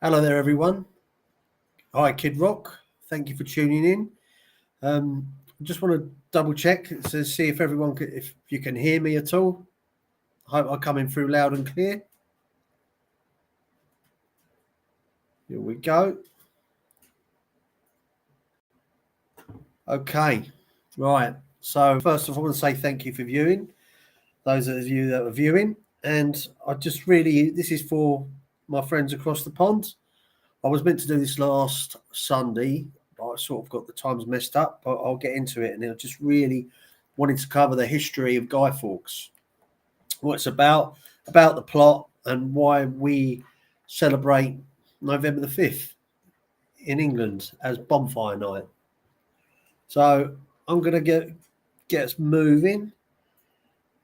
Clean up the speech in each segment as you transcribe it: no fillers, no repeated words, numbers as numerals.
Hello there, everyone. Hi, Kid Rock. Thank you for tuning in. I just want to double check to see if everyone, if you can hear me at all. I hope I'm coming through loud and clear. Here we go. Okay, right. So first of all, I want to say thank you for viewing. Those of you that are viewing, and this is for my friends across the pond. I was meant to do this last Sunday, but I sort of got the times messed up, but I'll get into it. And I just really wanted to cover the history of Guy Fawkes, what it's about the plot, and why we celebrate November the 5th in England as Bonfire Night. So I'm going to get us moving.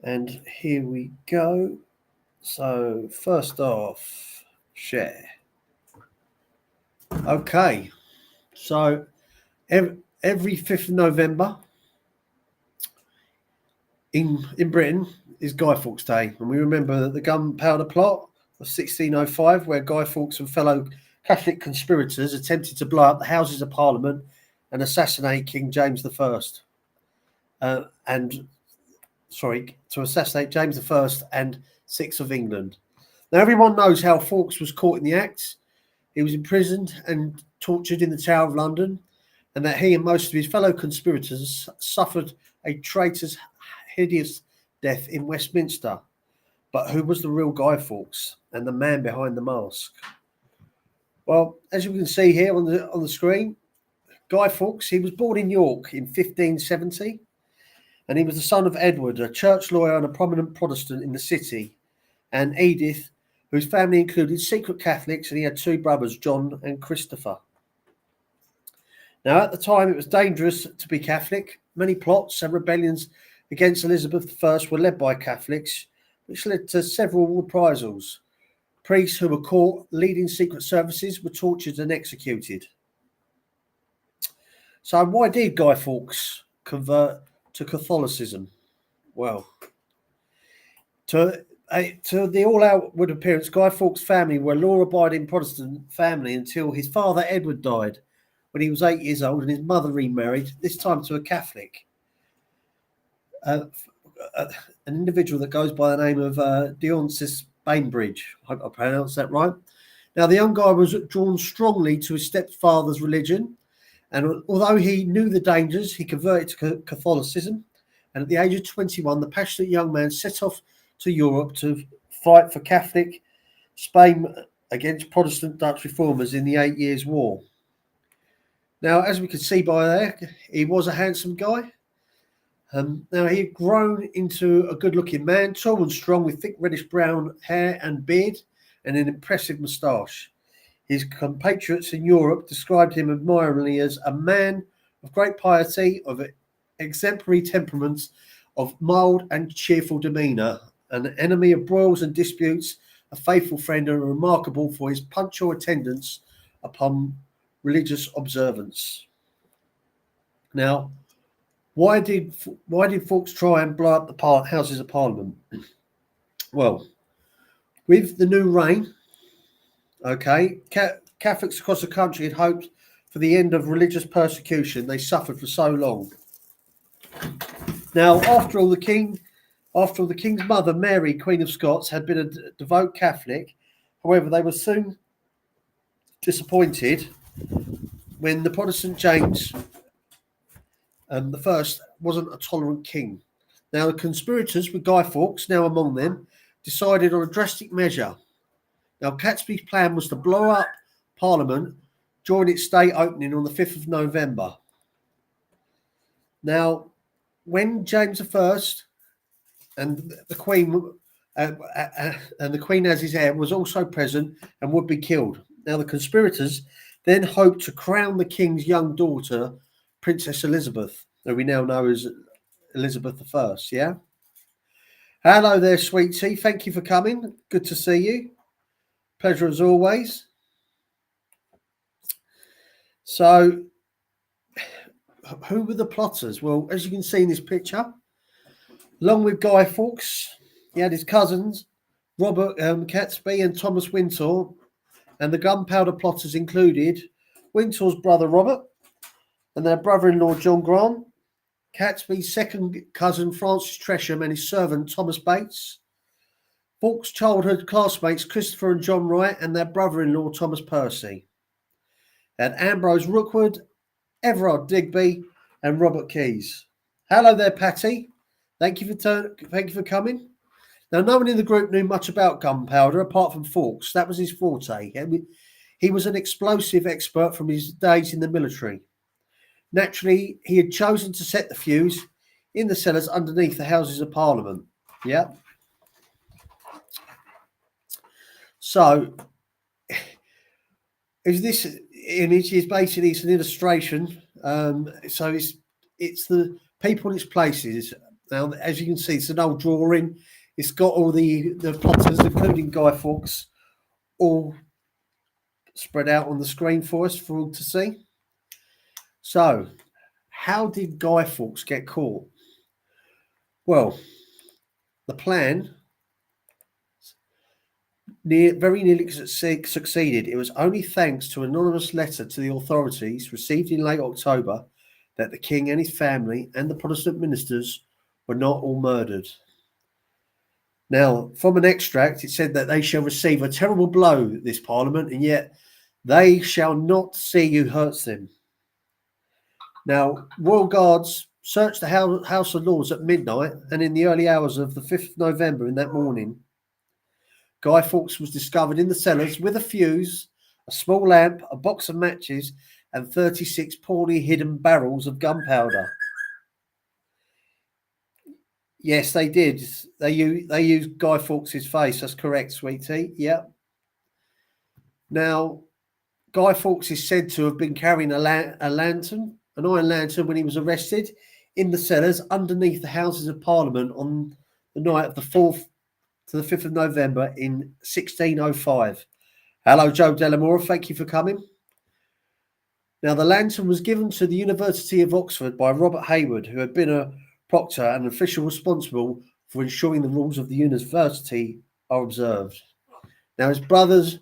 And here we go. So first off, share. Okay. So every 5th of November in Britain is Guy Fawkes Day, and we remember the gunpowder plot of 1605, where Guy Fawkes and fellow Catholic conspirators attempted to blow up the Houses of Parliament and assassinate King James I. To assassinate James I and 6 of England. Now everyone knows how Fawkes was caught in the act. He was imprisoned and tortured in the Tower of London, and that he and most of his fellow conspirators suffered a traitor's hideous death in Westminster. But who was the real Guy Fawkes and the man behind the mask? Well, as you can see here on the screen, Guy Fawkes, he was born in York in 1570, and he was the son of Edward, a church lawyer and a prominent Protestant in the city, and Edith, whose family included secret Catholics, and he had 2 brothers, John and Christopher. Now, at the time, it was dangerous to be Catholic. Many plots and rebellions against Elizabeth I were led by Catholics, which led to several reprisals. Priests who were caught leading secret services were tortured and executed. So why did Guy Fawkes convert to Catholicism? Well, to the all outward appearance, Guy Fawkes' family were a law-abiding Protestant family until his father Edward died when he was 8 years old, and his mother remarried, this time to a Catholic. An individual that goes by the name of Dionysius Bainbridge. I hope I pronounced that right. Now, the young guy was drawn strongly to his stepfather's religion, and although he knew the dangers, he converted to Catholicism. And at the age of 21, the passionate young man set off to Europe to fight for Catholic Spain against Protestant Dutch reformers in the 8 Years' War. Now, as we can see by there, he was a handsome guy. Now, he had grown into a good-looking man, tall and strong, with thick reddish-brown hair and beard, and an impressive moustache. His compatriots in Europe described him admiringly as a man of great piety, of exemplary temperaments, of mild and cheerful demeanour, an enemy of broils and disputes, a faithful friend, and remarkable for his punctual attendance upon religious observance. Now, why did Fawkes try and blow up the Houses of Parliament? Well, with the new reign, Catholics across the country had hoped for the end of religious persecution they suffered for so long. Now, after all, the king's mother, Mary, Queen of Scots, had been a devout Catholic. However, they were soon disappointed when the Protestant James the first wasn't a tolerant king. Now, the conspirators, with Guy Fawkes now among them, decided on a drastic measure. Now, Catesby's plan was to blow up Parliament during its state opening on the 5th of November. Now, when James I and the Queen as his heir was also present and would be killed. Now, the conspirators then hoped to crown the king's young daughter, Princess Elizabeth, who we now know as Elizabeth I. Yeah. Hello there, sweetie. Thank you for coming. Good to see you. Pleasure as always. So, who were the plotters? Well, as you can see in this picture, along with Guy Fawkes, he had his cousins, Robert Catesby and Thomas Wintour, and the gunpowder plotters included Wintour's brother Robert and their brother-in-law John Grant, Catesby's second cousin Francis Tresham and his servant Thomas Bates, Fawkes' childhood classmates Christopher and John Wright and their brother-in-law Thomas Percy. They had Ambrose Rookwood, Everard Digby, and Robert Keyes. Hello there, Patty. Thank you for coming. Now, no one in the group knew much about gunpowder apart from Fawkes. That was his forte. He was an explosive expert from his days in the military. Naturally, he had chosen to set the fuse in the cellars underneath the Houses of Parliament. Yeah. So, this image is basically an illustration. So it's the people in its places. Now, as you can see, it's an old drawing. It's got all the plotters, including Guy Fawkes, all spread out on the screen for us for all to see. So, how did Guy Fawkes get caught? Well, the plan very nearly succeeded. It was only thanks to an anonymous letter to the authorities received in late October that the king and his family and the Protestant ministers were not all murdered. Now, from an extract, it said that they shall receive a terrible blow, this parliament, and yet they shall not see who hurts them. Now, Royal Guards searched the House of Lords at midnight, and in the early hours of the 5th of November in that morning, Guy Fawkes was discovered in the cellars with a fuse, a small lamp, a box of matches, and 36 poorly hidden barrels of gunpowder. Yes, they did. They used Guy Fawkes' face. That's correct, sweetie. Yeah. Now, Guy Fawkes is said to have been carrying a lantern, an iron lantern, when he was arrested in the cellars underneath the Houses of Parliament on the night of the 4th to the 5th of November in 1605. Hello, Joe Delamore. Thank you for coming. Now, the lantern was given to the University of Oxford by Robert Hayward, who had been a proctor and an official responsible for ensuring the rules of the university are observed. Now, his brothers,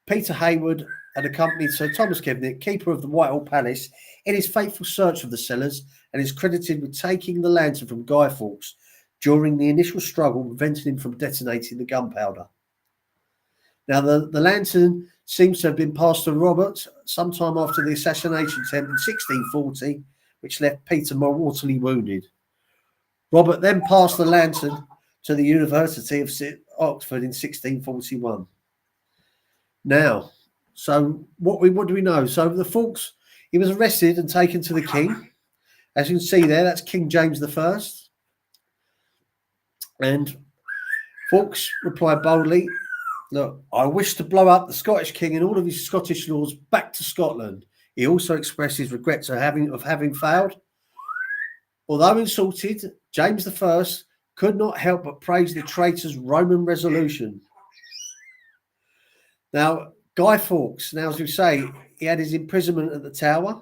Peter Hayward, had accompanied Sir Thomas Kevenant, keeper of the Whitehall Palace, in his faithful search of the cellars, and is credited with taking the lantern from Guy Fawkes during the initial struggle, preventing him from detonating the gunpowder. Now, the lantern seems to have been passed to Robert sometime after the assassination attempt in 1640, which left Peter mortally wounded. Robert then passed the lantern to the University of Oxford in 1641. Now, so what do we know? So the Fawkes, he was arrested and taken to the king. As you can see there, that's King James I. And Fawkes replied boldly, "Look, I wish to blow up the Scottish king and all of his Scottish lords back to Scotland." He also expressed his regrets of having failed. Although insulted, James I could not help but praise the traitor's Roman resolution. Now, Guy Fawkes, now as we say, he had his imprisonment at the Tower.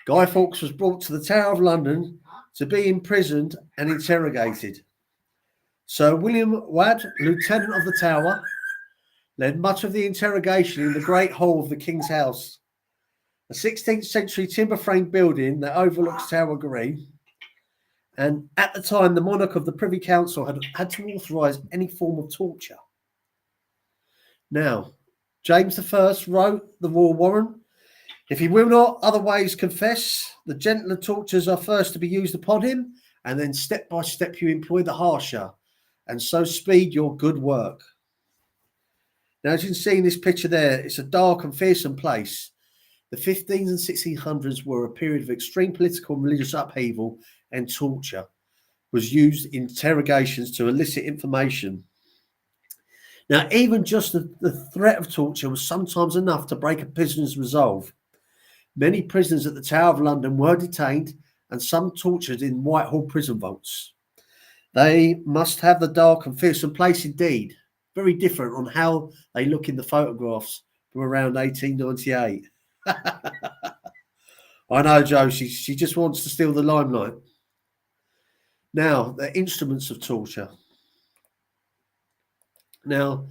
Guy Fawkes was brought to the Tower of London to be imprisoned and interrogated. Sir William Wadd, Lieutenant of the Tower, led much of the interrogation in the Great Hall of the King's House, a 16th century timber frame building that overlooks Tower Green. And at the time, the monarch of the Privy Council had to authorise any form of torture. Now, James I wrote the royal warrant. If he will not other ways confess, the gentler tortures are first to be used upon him, and then step by step you employ the harsher, and so speed your good work. Now, as you can see in this picture there, it's a dark and fearsome place. The 1500s and 1600s were a period of extreme political and religious upheaval, and torture was used in interrogations to elicit information. Now, even just the threat of torture was sometimes enough to break a prisoner's resolve. Many prisoners at the Tower of London were detained and some tortured in Whitehall prison vaults. They must have the dark and fearsome place indeed. Very different on how they look in the photographs from around 1898. I know, Joe, she just wants to steal the limelight. Now, the instruments of torture. Now,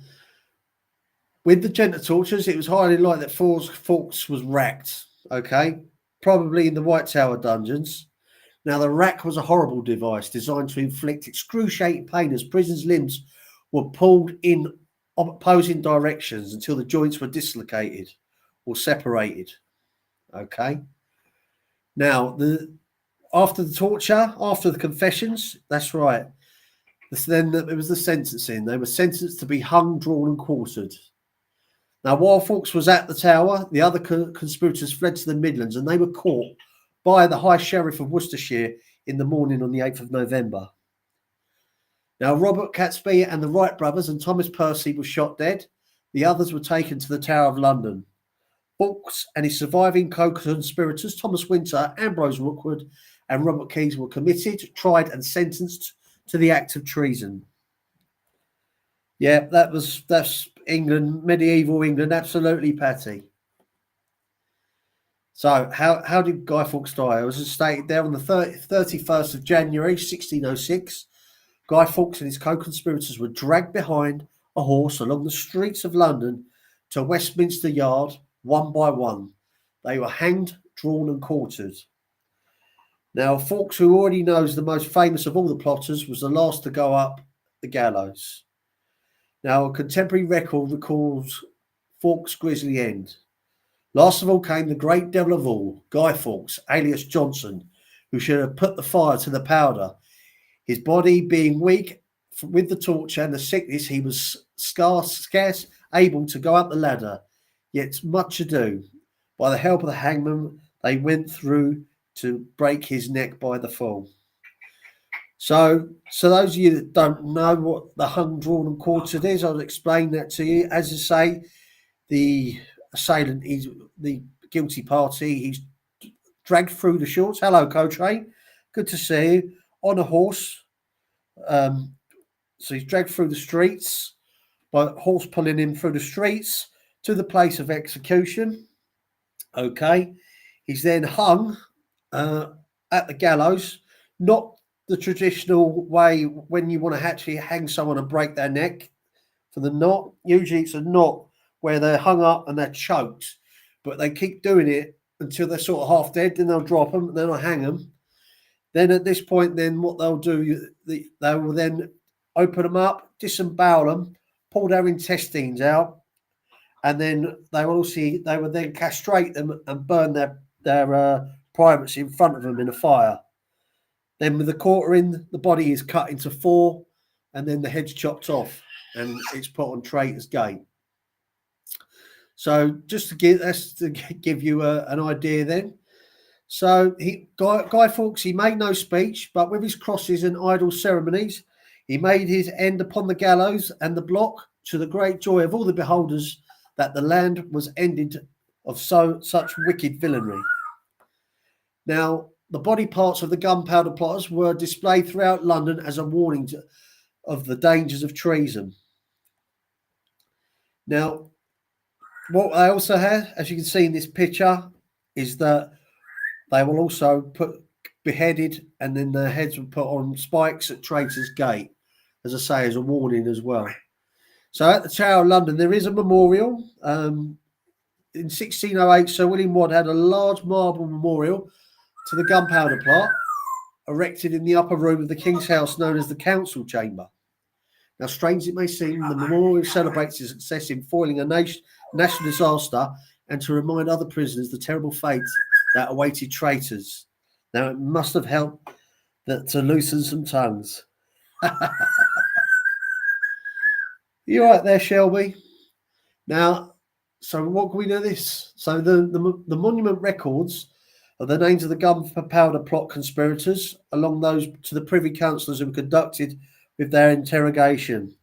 With the gentle tortures, it was highly likely that Fawkes was racked, okay? Probably in the White Tower dungeons. Now, the rack was a horrible device designed to inflict excruciating pain as prisoners' limbs were pulled in opposing directions until the joints were dislocated or separated, okay? Now, after the torture, after the confessions, that's right. Then it was the sentencing. They were sentenced to be hung, drawn, and quartered. Now, while Fawkes was at the Tower, the other conspirators fled to the Midlands and they were caught by the High Sheriff of Worcestershire in the morning on the 8th of November. Now, Robert Catesby and the Wright brothers and Thomas Percy were shot dead. The others were taken to the Tower of London. Fawkes and his surviving co-conspirators, Thomas Winter, Ambrose Rookwood, and Robert Keyes, were committed, tried, and sentenced to the act of treason. Yeah, that's England, medieval England, absolutely, Patty. So, how did Guy Fawkes die? It was stated there on the 31st of January, 1606. Guy Fawkes and his co-conspirators were dragged behind a horse along the streets of London to Westminster Yard, one by one. They were hanged, drawn, and quartered. Now, Fawkes, who already knows the most famous of all the plotters, was the last to go up the gallows. Now, a contemporary record recalls Fawkes' grisly end. Last of all came the great devil of all, Guy Fawkes, alias Johnson, who should have put the fire to the powder. His body being weak with the torture and the sickness, he was scarce able to go up the ladder. Yet much ado, by the help of the hangman, they went through to break his neck by the fall. So those of you that don't know what the hung, drawn, and quartered is, I'll explain that to you. As I say, the assailant is the guilty party. He's dragged through the shorts. Hello, Cotrain. Good to see you. On a horse. So he's dragged through the streets by horse pulling him through the streets to the place of execution. Okay. He's then hung at the gallows, not the traditional way when you want to actually hang someone and break their neck for the knot. Usually it's a knot where they're hung up and they're choked, but they keep doing it until they're sort of half dead. Then they'll drop them, then they'll hang them. Then at this point, then what they'll do, they will then open them up, disembowel them, pull their intestines out, and then they will then castrate them and burn their privates in front of them in a fire. Then with the quartering, the body is cut into four, and then the head's chopped off, and it's put on Traitor's Gate. So just to give you an idea then. So Guy Fawkes, he made no speech, but with his crosses and idle ceremonies, he made his end upon the gallows and the block, to the great joy of all the beholders, that the land was ended of such wicked villainy. Now, the body parts of the gunpowder plotters were displayed throughout London as a warning of the dangers of treason. Now, what they also had, as you can see in this picture, is that they will also put beheaded, and then their heads were put on spikes at Traitor's Gate, as I say, as a warning as well. So at the Tower of London, there is a memorial. In 1608, Sir William Wadd had a large marble memorial to the gunpowder plot erected in the upper room of the King's House, known as the Council Chamber. Now, strange it may seem, the memorial celebrates his success in foiling a national disaster and to remind other prisoners the terrible fate that awaited traitors. Now, it must have helped to loosen some tongues. You right there, Shelby? Now, so what can we do this? So the monument records are the names of the gunpowder plot conspirators, along those to the privy councillors who were conducted with their interrogation.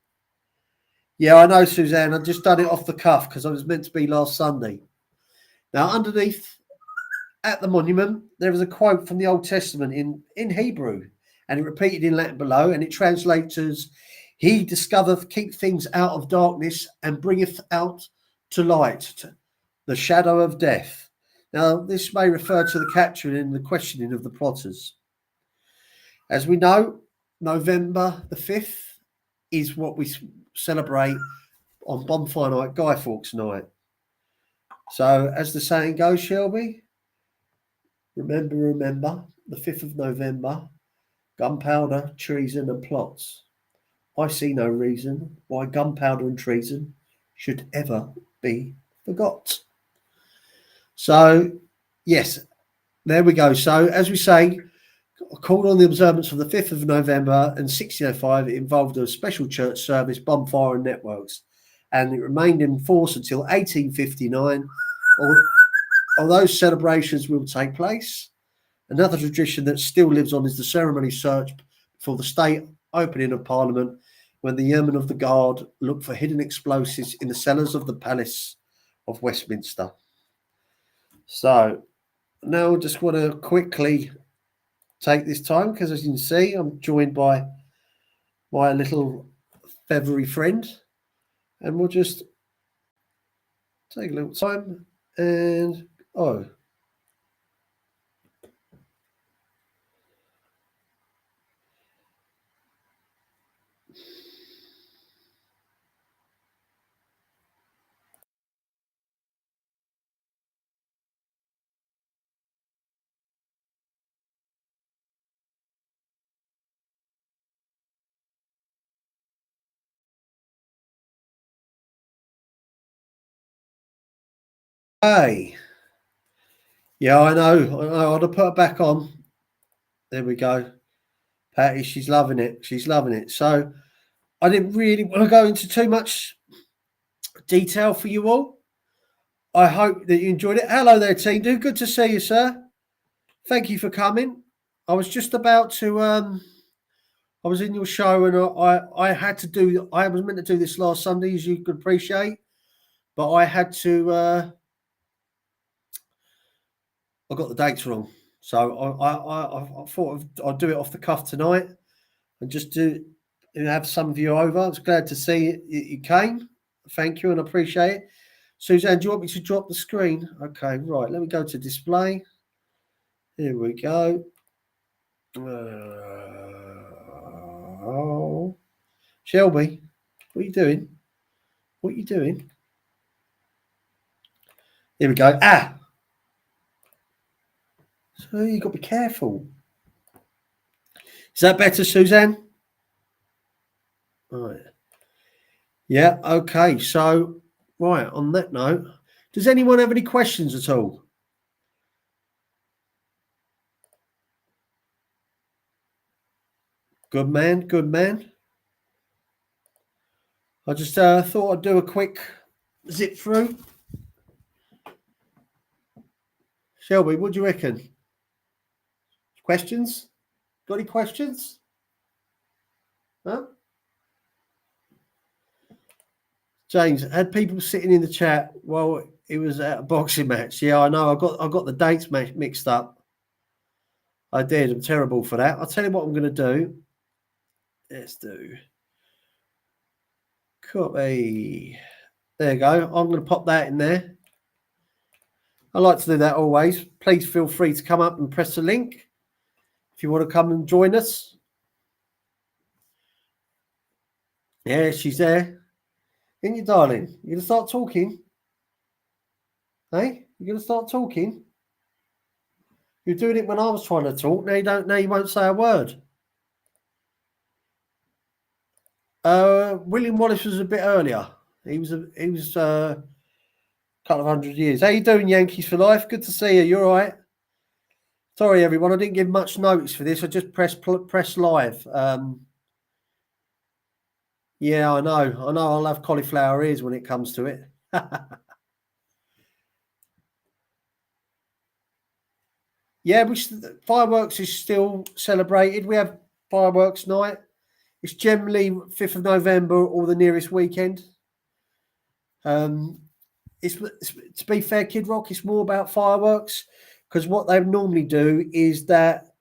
Yeah, I know, Suzanne. I've just done it off the cuff because I was meant to be last Sunday. Now, underneath at the monument, there is a quote from the Old Testament in Hebrew, and it repeated in Latin below, and it translates as, "He discovereth, keep things out of darkness, and bringeth out to light the shadow of death." Now, this may refer to the capturing and the questioning of the plotters. As we know, November the 5th is what we celebrate on Bonfire night, Guy Fawkes night. So, as the saying goes, Shelby, remember, the 5th of November, gunpowder, treason, and plots. I see no reason why gunpowder and treason should ever be forgot. So, yes, there we go. So, as we say, called on the observance of the 5th of November in 1605, it involved a special church service, bonfire and networks, and it remained in force until 1859. Although celebrations will take place, another tradition that still lives on is the ceremony search for the state opening of Parliament, when the Yeomen of the Guard look for hidden explosives in the cellars of the Palace of Westminster. So now I just want to quickly take this time, because as you can see, I'm joined by my little feathery friend, and we'll just take a little time and hey, yeah, I know. I'll put her back on. There we go. Patty, she's loving it. She's loving it. So I didn't really want to go into too much detail for you all. I hope that you enjoyed it. Hello there, team. Good to see you, sir. Thank you for coming. I was just about to I was in your show, and I had to do. I was meant to do this last Sunday, as you could appreciate, but I had to. I got the dates wrong, so I thought I'd do it off the cuff tonight, and just have some of you over. I was glad to see you came. Thank you, and I appreciate it. Suzanne, do you want me to drop the screen? Okay, right. Let me go to display. Here we go. Shelby, what are you doing? What are you doing? Here we go. So you've got to be careful. Is that better, Suzanne? Right. Yeah, okay. So, right, on that note, does anyone have any questions at all? Good man, good man. I just thought I'd do a quick zip through. Shelby, what do you reckon? Questions? Got any questions? Huh? James, had people sitting in the chat while it was at a boxing match. Yeah, I know. I got the dates mixed up. I did. I'm terrible for that. I'll tell you what I'm going to do. Let's do copy. There you go. I'm going to pop that in there. I like to do that always. Please feel free to come up and press the link if you want to come and join us. Yeah, she's there. Ain't you, darling? You going to start talking? Hey, you going to start talking? You're doing it when I was trying to talk. Now you don't. Now you won't say a word. William Wallace was a bit earlier. He was a couple of 100 years. How you doing, Yankees for life? Good to see you. You're all right. Sorry, everyone. I didn't give much notice for this. I just press live. Yeah, I know. I'll have cauliflower ears when it comes to it. Yeah, fireworks is still celebrated. We have fireworks night. It's generally 5th of November or the nearest weekend. It's to be fair, Kid Rock, it's more about fireworks, because what they normally do is that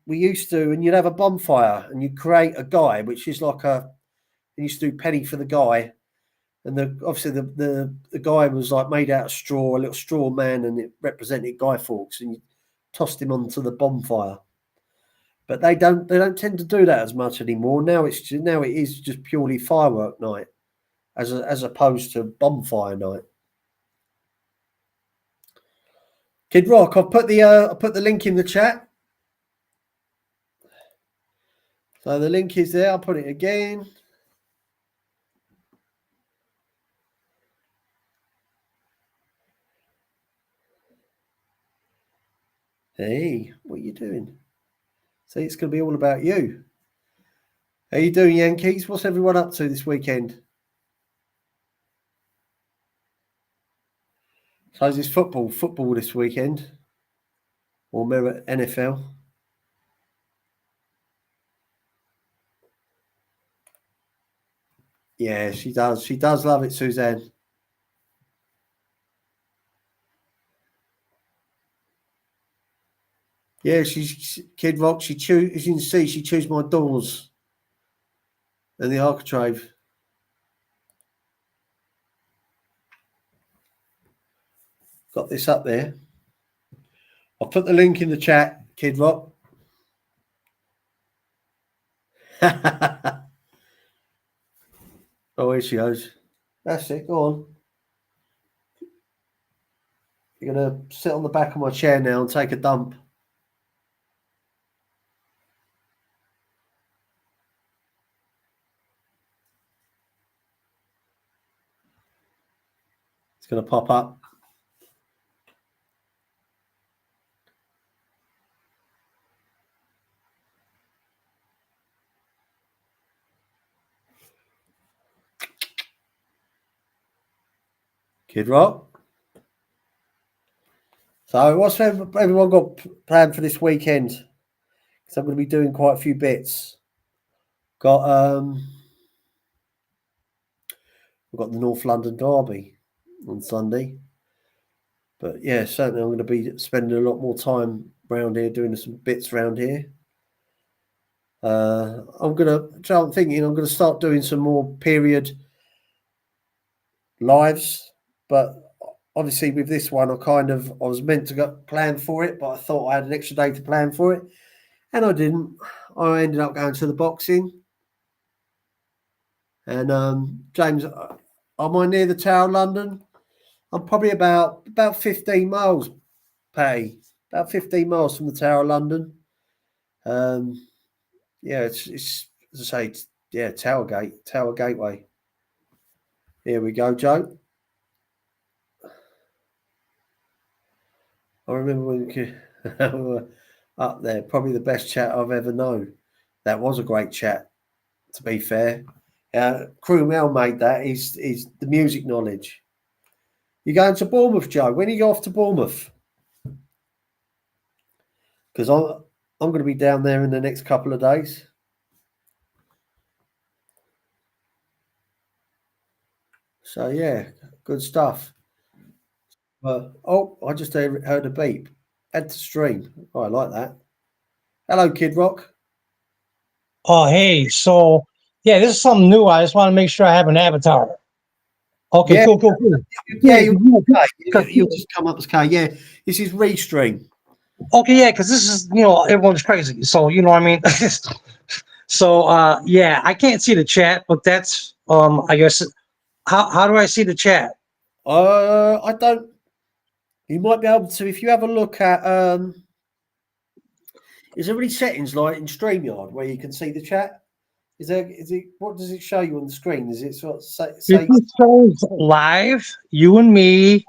we used to, and you'd have a bonfire and you'd create a guy, which is like you used to do penny for the guy. And obviously the guy was like made out of straw, a little straw man, and it represented Guy Fawkes, and you tossed him onto the bonfire. But they don't tend to do that as much anymore. Now it is just purely firework night. as opposed to Bonfire night. Kid Rock, I've put the link in the chat. So the link is there. I'll put it again. Hey, what are you doing? See, it's going to be all about you. How you doing, Yankees? What's everyone up to this weekend? So is this football this weekend? Or NFL? Yeah, she does. She does love it, Suzanne. Yeah, she's Kid Rock. As you can see, she chews my doors and the architrave. Got this up there. I'll put the link in the chat, Kid Rock. Oh, here she goes. That's it. Go on. You're going to sit on the back of my chair now and take a dump. It's going to pop up. Kid Rock. So what's everyone got planned for this weekend? Because I'm going to be doing quite a few bits. We've got the North London Derby on Sunday. But yeah, certainly I'm going to be spending a lot more time around here, doing some bits around here. I'm going to start doing some more period lives, but obviously with this one, I was meant to plan for it, but I thought I had an extra day to plan for it, and I didn't. I ended up going to the boxing. And James, am I near the Tower of London? I'm probably about 15 miles, Patty. About 15 miles from the Tower of London. Yeah, it's as I say, Tower Gateway. Here we go, Joe. I remember when we were up there, probably the best chat I've ever known. That was a great chat, to be fair. Crew Mel made that. Is the music knowledge. You going to Bournemouth, Joe? When are you go off to Bournemouth? Because I'm going to be down there in the next couple of days. So yeah, good stuff. I just heard a beep. Add to stream. Oh, I like that. Hello, Kid Rock. Oh, hey. So, yeah, this is something new. I just want to make sure I have an avatar. Okay, Yeah, cool. yeah, Yeah, you'll just come up as K. Yeah, this is Restream. okay, yeah, because this is, everyone's crazy. So, you know what I mean? So, yeah, I can't see the chat, but that's, I guess, how do I see the chat? I don't. You might be able to if you have a look at. Is there any settings like in StreamYard where you can see the chat? Is it? What does it show you on the screen? Is it sort of It say just shows live, you and me.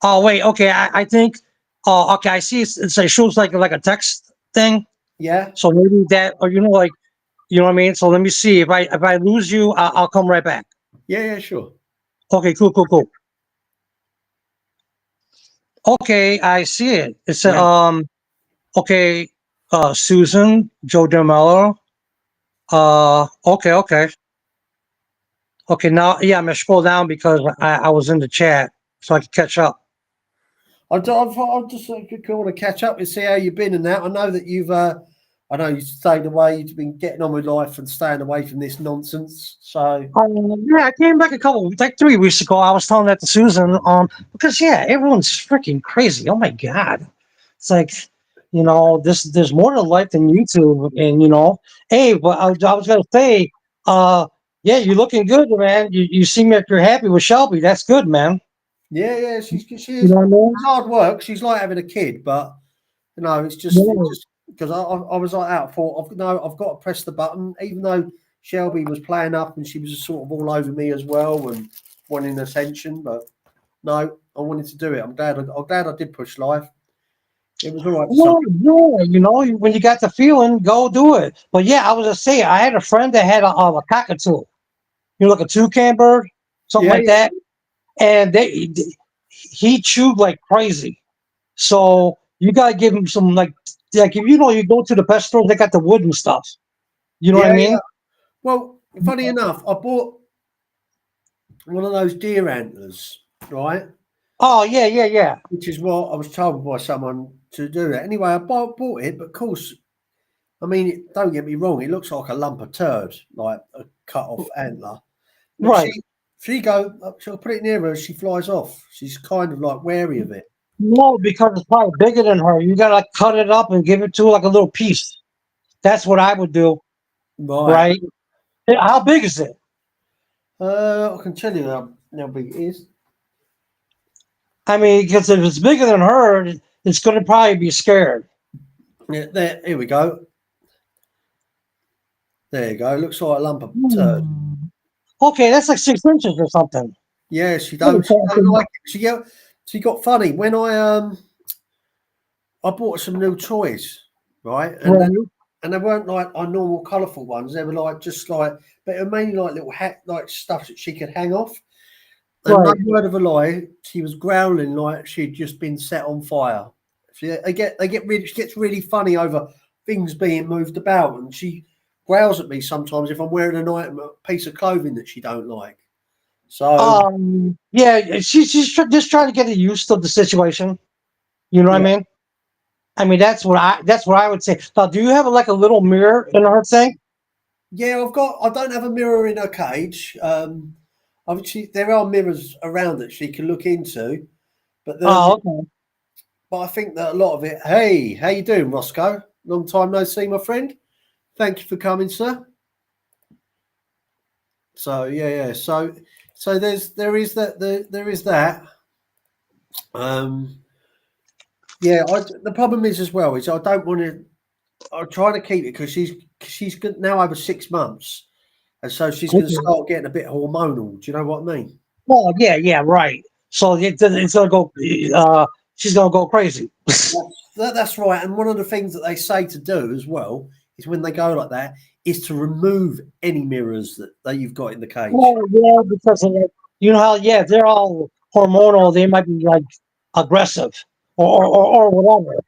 Oh, wait, okay, I think, oh, okay, I see it shows like a text thing. yeah? So maybe that, or, you know what I mean? So let me see. If I lose you, I'll come right back. Yeah, sure. Okay, cool. Okay, I see it. It's Yeah. okay, Susan, Joe DeMello. Okay. Okay, now yeah, I'm gonna scroll down because I was in the chat so I could catch up. I just want to catch up and see how you've been and that. I know that I know you stayed away. You've been getting on with life and staying away from this nonsense. So Yeah, I came back like 3 weeks ago. I was telling that to Susan, because yeah, everyone's freaking crazy. Oh my god, it's like, there's more to life than YouTube, and hey, but I was gonna say, Yeah, you're looking good, man. You seem like you're happy with Shelby. That's good, man. Yeah, yeah, she You is. know what I mean? It's hard work. She's like having a kid, but it's Yeah. just because I was like that. I thought, I've got to press the button, even though Shelby was playing up and she was sort of all over me as well and wanting attention. But no, I wanted to do it. I'm glad I did push life. It was all right for some. Well, yeah, when you got the feeling, go do it. But yeah, I was just saying, I had a friend that had a cockatoo, like a toucan bird, something Yeah, like yeah. that, and he chewed like crazy. So you gotta give him some like if you go to the pet store, they got the wood and stuff. You know what I Yeah, yeah. mean? Well, funny enough, I bought one of those deer antlers, right? Oh yeah, yeah, yeah. Which is what I was told by someone to do it. Anyway, I bought it, but of course, I mean, don't get me wrong, it looks like a lump of turd, like a cut off antler. But Right. she'll put it near her, she flies off. She's kind of like wary of it. No, because it's probably bigger than her. You gotta cut it up and give it to her like a little piece. That's what I would do, Right. right? How big is it? I can tell you how big it is. I mean, because if it's bigger than her, it's gonna probably be scared. Yeah, here we go. There you go. Looks like a lump of turd. Hmm. Okay, that's like 6 inches or something. Yeah, Pretty she don't something. like it. She got funny when I bought some new toys, right? Right. And they weren't like our normal colourful ones. They were like just like, but it were mainly like little hat like stuff that she could hang off. And no Right. word of a lie, she was growling like she'd just been set on fire. She gets really funny over things being moved about, and she growls at me sometimes if I'm wearing a piece of clothing that she don't like. So Yeah, just trying to get used to the situation. You know what I yeah, mean? I mean, that's what I would say. Now, do you have like a little mirror in her thing? yeah, I don't have a mirror in her cage. There are mirrors around that she can look into, but Oh, okay. I think that a lot of it. Hey, how you doing, Roscoe? Long time no see, my friend. Thank you for coming, sir. So yeah, yeah. So there is that. Um, yeah. The problem is as well is I don't want to. I'm trying to keep it because now over 6 months, and so she's going to Okay. start getting a bit hormonal. Do you know what I mean? Well, yeah, yeah, right. So it's gonna go. She's gonna go crazy. That's right. And one of the things that they say to do as well is when they go like that is to remove any mirrors that you've got in the cage. Well, yeah, because of you know how yeah they're all hormonal. They might be like aggressive or whatever.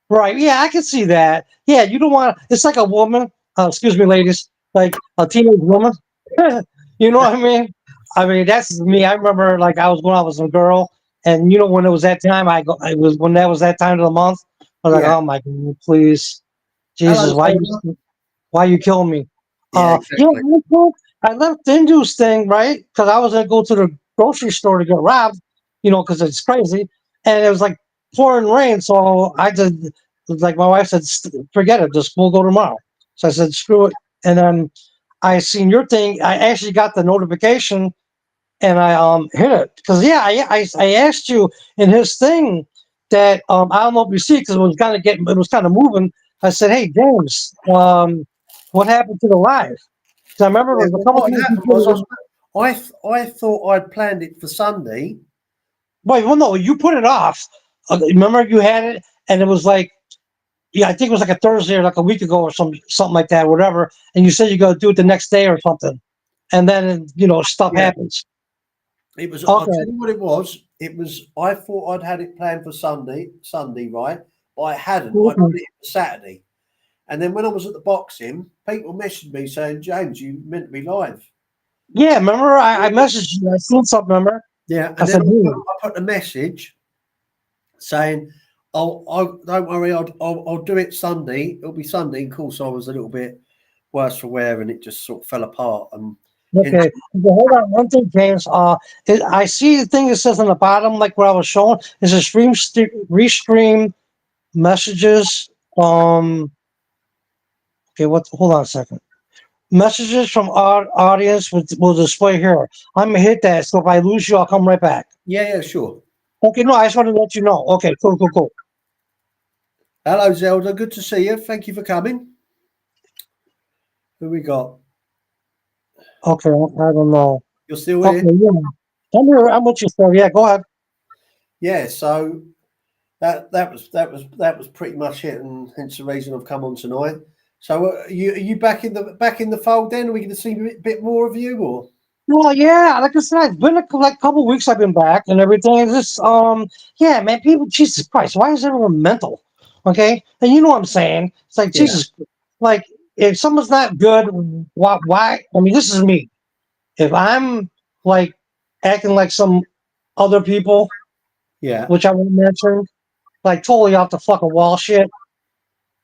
Right. Yeah, I can see that. Yeah, you don't want. It's like a woman. Excuse me, ladies. Like a teenage woman. You know what I mean? I mean that's me. I remember like I was when I was a girl, and when it was that time, I go. It was when that was that time of the month. I was like, Yeah. oh my God, please, Hello, Jesus, Selma. why you kill me? Yeah, Yeah, exactly. I left Indu's thing right because I was gonna go to the grocery store to get robbed. Because it's crazy, and it was like pouring rain. So I just like my wife said, forget it, just we'll go tomorrow. So I said, screw it, and then I seen your thing. I actually got the notification, and I hit it because yeah, I asked you in his thing that I don't know if you see because it was kind of moving. I said, hey James, what happened to the live? Because I remember Yeah, it was a well, couple what times happened you put was it in. I thought I'd planned it for Sunday. Wait, well, no, you put it off. Remember you had it, and it was like, yeah, I think it was like a Thursday or like a week ago or something like that, whatever. And you said you're gonna do it the next day or something, and then stuff Yeah, happens. it was. I'll tell Okay. you what it was. It was. I thought I'd had it planned for Sunday, right? But I hadn't. I put Okay. it for Saturday. And then when I was at the boxing, people messaged me saying, "James, you meant to be live." Yeah, remember I messaged you. I seen something. Remember? Yeah, I and then said, dude. I put a message saying, I'll don't worry, I'll do it Sunday. It'll be Sunday." Of course, I was a little bit worse for wear, and it just sort of fell apart. And hence, Okay. Okay, hold on one thing, James. I see the thing that says on the bottom, like what I was showing, is a restream messages. Okay, what? Hold on a second. Messages from our audience will display here. I'm gonna hit that. So if I lose you, I'll come right back. Yeah, yeah, sure. Okay, no, I just want to let you know. Okay, cool, cool, cool. Hello, Zelda. Good to see you. Thank you for coming. Who we got? Okay, I don't know. You're still Okay, here? yeah. I'm here. I'm with you, sir. Yeah, go ahead. Yeah. So that was pretty much it, and hence the reason I've come on tonight. So are you back in the fold? Then are we going to see a bit more of you, or Well, yeah, like I said, it's been like couple weeks I've been back and everything. It's just, yeah, man, people, Jesus Christ, why is everyone mental? Okay, and you know what I'm saying? It's like yeah, Jesus, like if someone's not good, why? Why? I mean, this is me. If I'm like acting like some other people, yeah? which I won't mention, like totally off the fucking wall shit,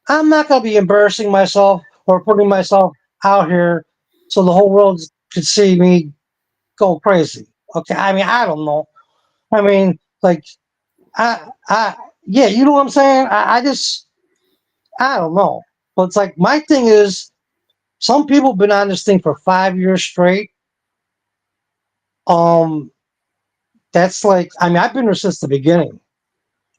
I'm not gonna be embarrassing myself or putting myself out here so the whole world could see me go crazy. Okay, I mean, I don't know. I mean, like, I, yeah, you know what I'm saying? I just, I don't know. But it's like my thing is, some people been on this thing for 5 years straight. Um, that's like, I mean, I've been here since the beginning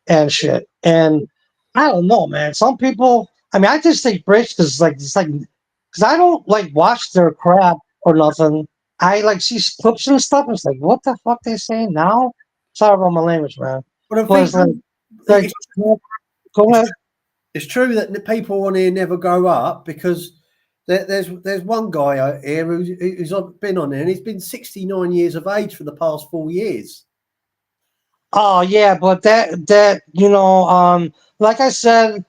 and shit. And I don't know, man. Some people, I mean, I just take breaks because, like, it's like, because I don't like watch their crap or nothing. I like see clips and stuff. It's like, what the fuck they saying now? Sorry about my language, man. But I But think it's like, it's, yeah, go it's ahead. it's true that the people on here never grow up because there's one guy out here been on there and he's been 69 years of age for the past 4 years. Oh yeah, but like I said,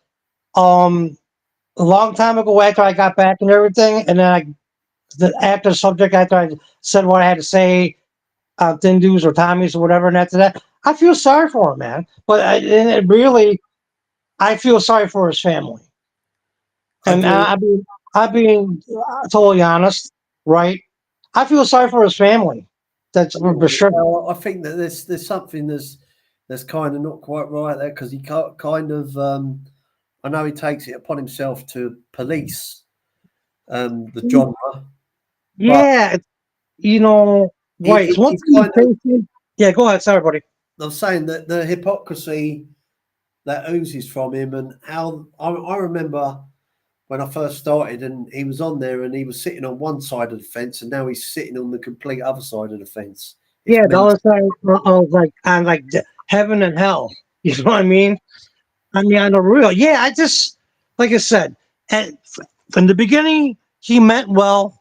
um, a long time ago after I got back and everything, and then after the subject after I said what I had to say, Dindoos or Tommies or whatever, and after that, I feel sorry for him, man. But and it really, I feel sorry for his family, I and do. I'm being totally honest, right? I feel sorry for his family. That's for sure. Well, I think that there's something that's kind of not quite right there because he kind of I know he takes it upon himself to police the genre, but Yeah, you know, right. It's one he's thing kind of. to take. Yeah, go ahead. Sorry, buddy. I'm saying that the hypocrisy that oozes from him, and how I remember when I first started, and he was on there, and he was sitting on one side of the fence, and now he's sitting on the complete other side of the fence. It's Yeah, the mental. other side of like on like heaven and hell. You know what I mean? I mean, on the real. Yeah, I just like I said, and from the beginning he meant well,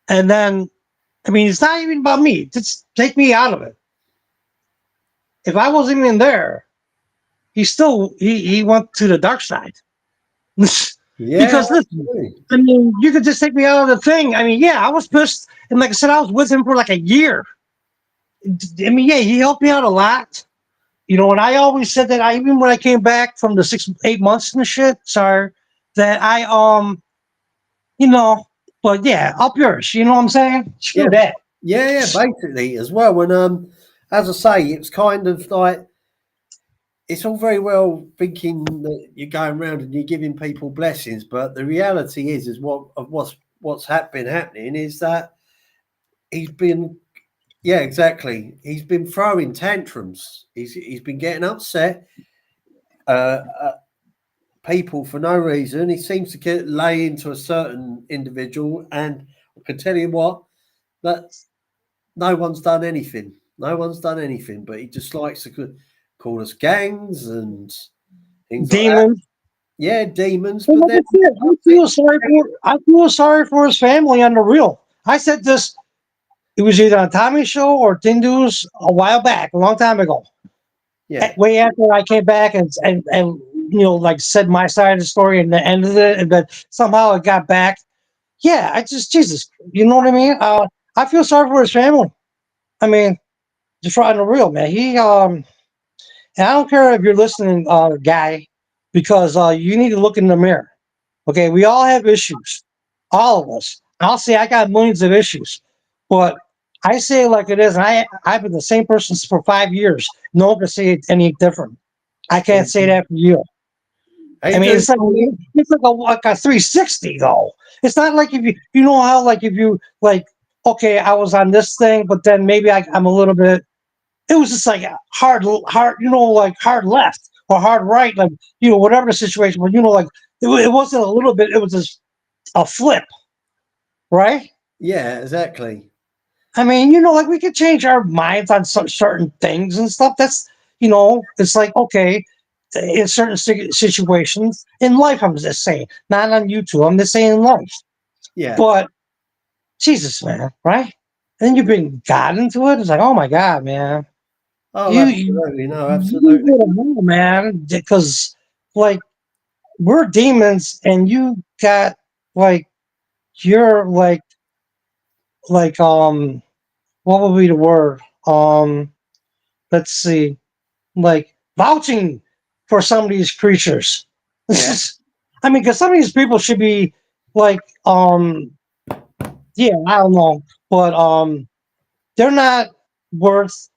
and then I mean, it's not even about me. Just take me out of it. If I wasn't even there, he went to the dark side. Yeah, Because listen, absolutely. I mean, you could just take me out of the thing. I mean, yeah, I was pissed, and like I said, I was with him for like a year. I mean, yeah, he helped me out a lot. You know, and I always said that I even when I came back from the 6 8 months and shit, sorry, that you know, but yeah, up yours. You know what I'm saying? Yeah, Screw that. yeah, basically as well. And as I say, it's kind of like it's all very well thinking that you're going around and you're giving people blessings, but the reality is what's been happening is that he's been yeah, exactly. He's been throwing tantrums. He's been getting upset. Uh, people for no reason. He seems to lay into a certain individual, and I can tell you what that no one's done anything. No one's done anything, but he just likes to call us gangs and things like that. Demons. Yeah, demons. And But like then I said, I feel sorry for his family on the real. I said this. It was either on Tommy's show or Tindu's a while back, a long time ago. yeah, Way after I came back and like said my side of the story and the end of it, and but somehow it got back. Yeah, I just Jesus, you know what I mean? I feel sorry for his family. I mean, just on the real, man. And I don't care if you're listening, guy, because you need to look in the mirror. Okay, we all have issues, all of us. I'll say I got millions of issues, but I say it like it is. And I've been the same person for 5 years. No one can say it any different. I can't say that for you. How I you mean, doing, Paulie? it's like a 360 though. It's not like if you know how like if you like okay, I was on this thing, but then maybe I'm a little bit. It was just like hard, like hard left or hard right, like whatever the situation. But like it wasn't a little bit. It was just a flip, right? Yeah, exactly. I mean, like we could change our minds on some certain things and stuff. That's, it's like, okay, in certain situations in life, I'm just saying, not on YouTube, I'm just saying in life. Yeah. But Jesus, man, right? And then you bring God into it. It's like, oh my God, man. Oh, You absolutely. No, you absolutely. need to know, man, because like we're demons and you got like, you're like, what would be the word? Let's see, like vouching for some of these creatures. Yeah. I mean, because some of these people should be like, yeah, I don't know, but they're not worth